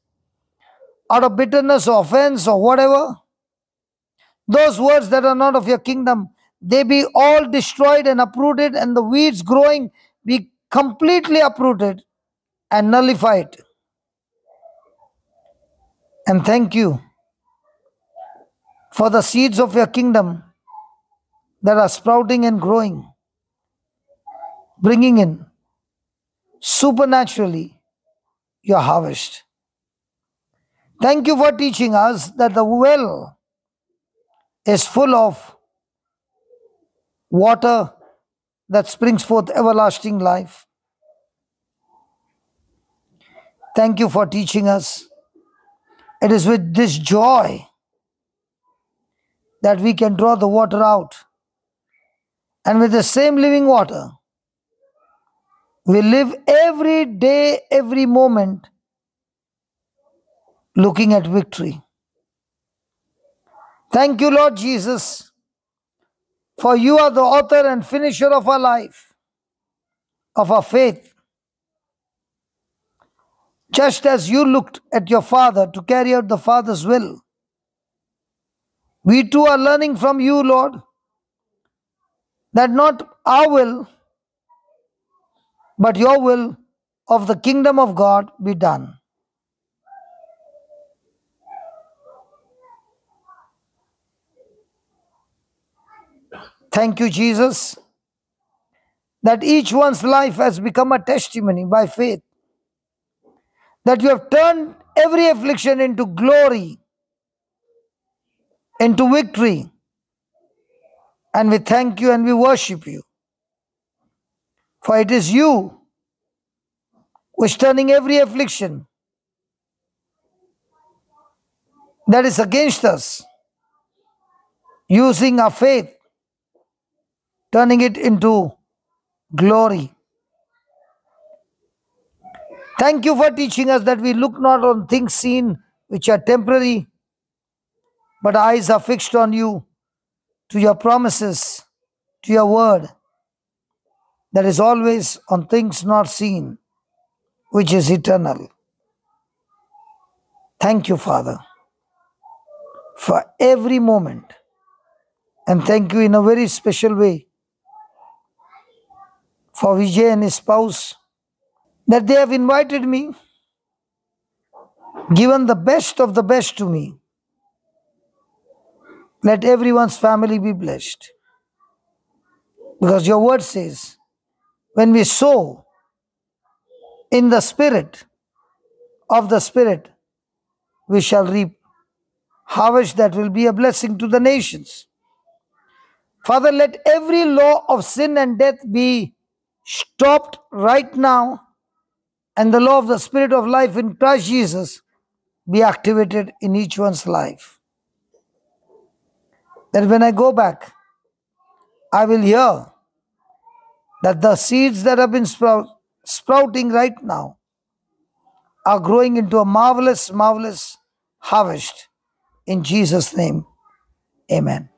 out of bitterness or offense or whatever. those words that are not of your kingdom, they be all destroyed and uprooted, and the weeds growing be completely uprooted and nullified. And thank you for the seeds of your kingdom that are sprouting and growing, bringing in supernaturally your harvest. Thank you for teaching us that the well is full of water that springs forth everlasting life. Thank you for teaching us. It is with this joy that we can draw the water out. And with the same living water, we live every day, every moment, looking at victory. Thank you, Lord Jesus, for you are the author and finisher of our life, of our faith. Just as you looked at your Father to carry out the Father's will, we too are learning from you, Lord, that not our will, but your will of the kingdom of God be done. Thank you, Jesus, that each one's life has become a testimony by faith, that you have turned every affliction into glory, into victory. And we thank you and we worship you. For it is you who is turning every affliction that is against us, using our faith, turning it into glory. Thank you for teaching us that we look not on things seen which are temporary, but our eyes are fixed on you, to your promises, to your word, that is always on things not seen, which is eternal. Thank you, Father, for every moment. And thank you in a very special way for Vijay and his spouse, that they have invited me, given the best of the best to me. Let everyone's family be blessed. Because your word says, when we sow in the Spirit, of the Spirit, we shall reap harvest that will be a blessing to the nations. Father, let every law of sin and death be stopped right now, and the law of the Spirit of life in Christ Jesus be activated in each one's life. That when I go back, I will hear that the seeds that have been sprouting right now are growing into a marvelous, marvelous harvest. In Jesus' name, amen.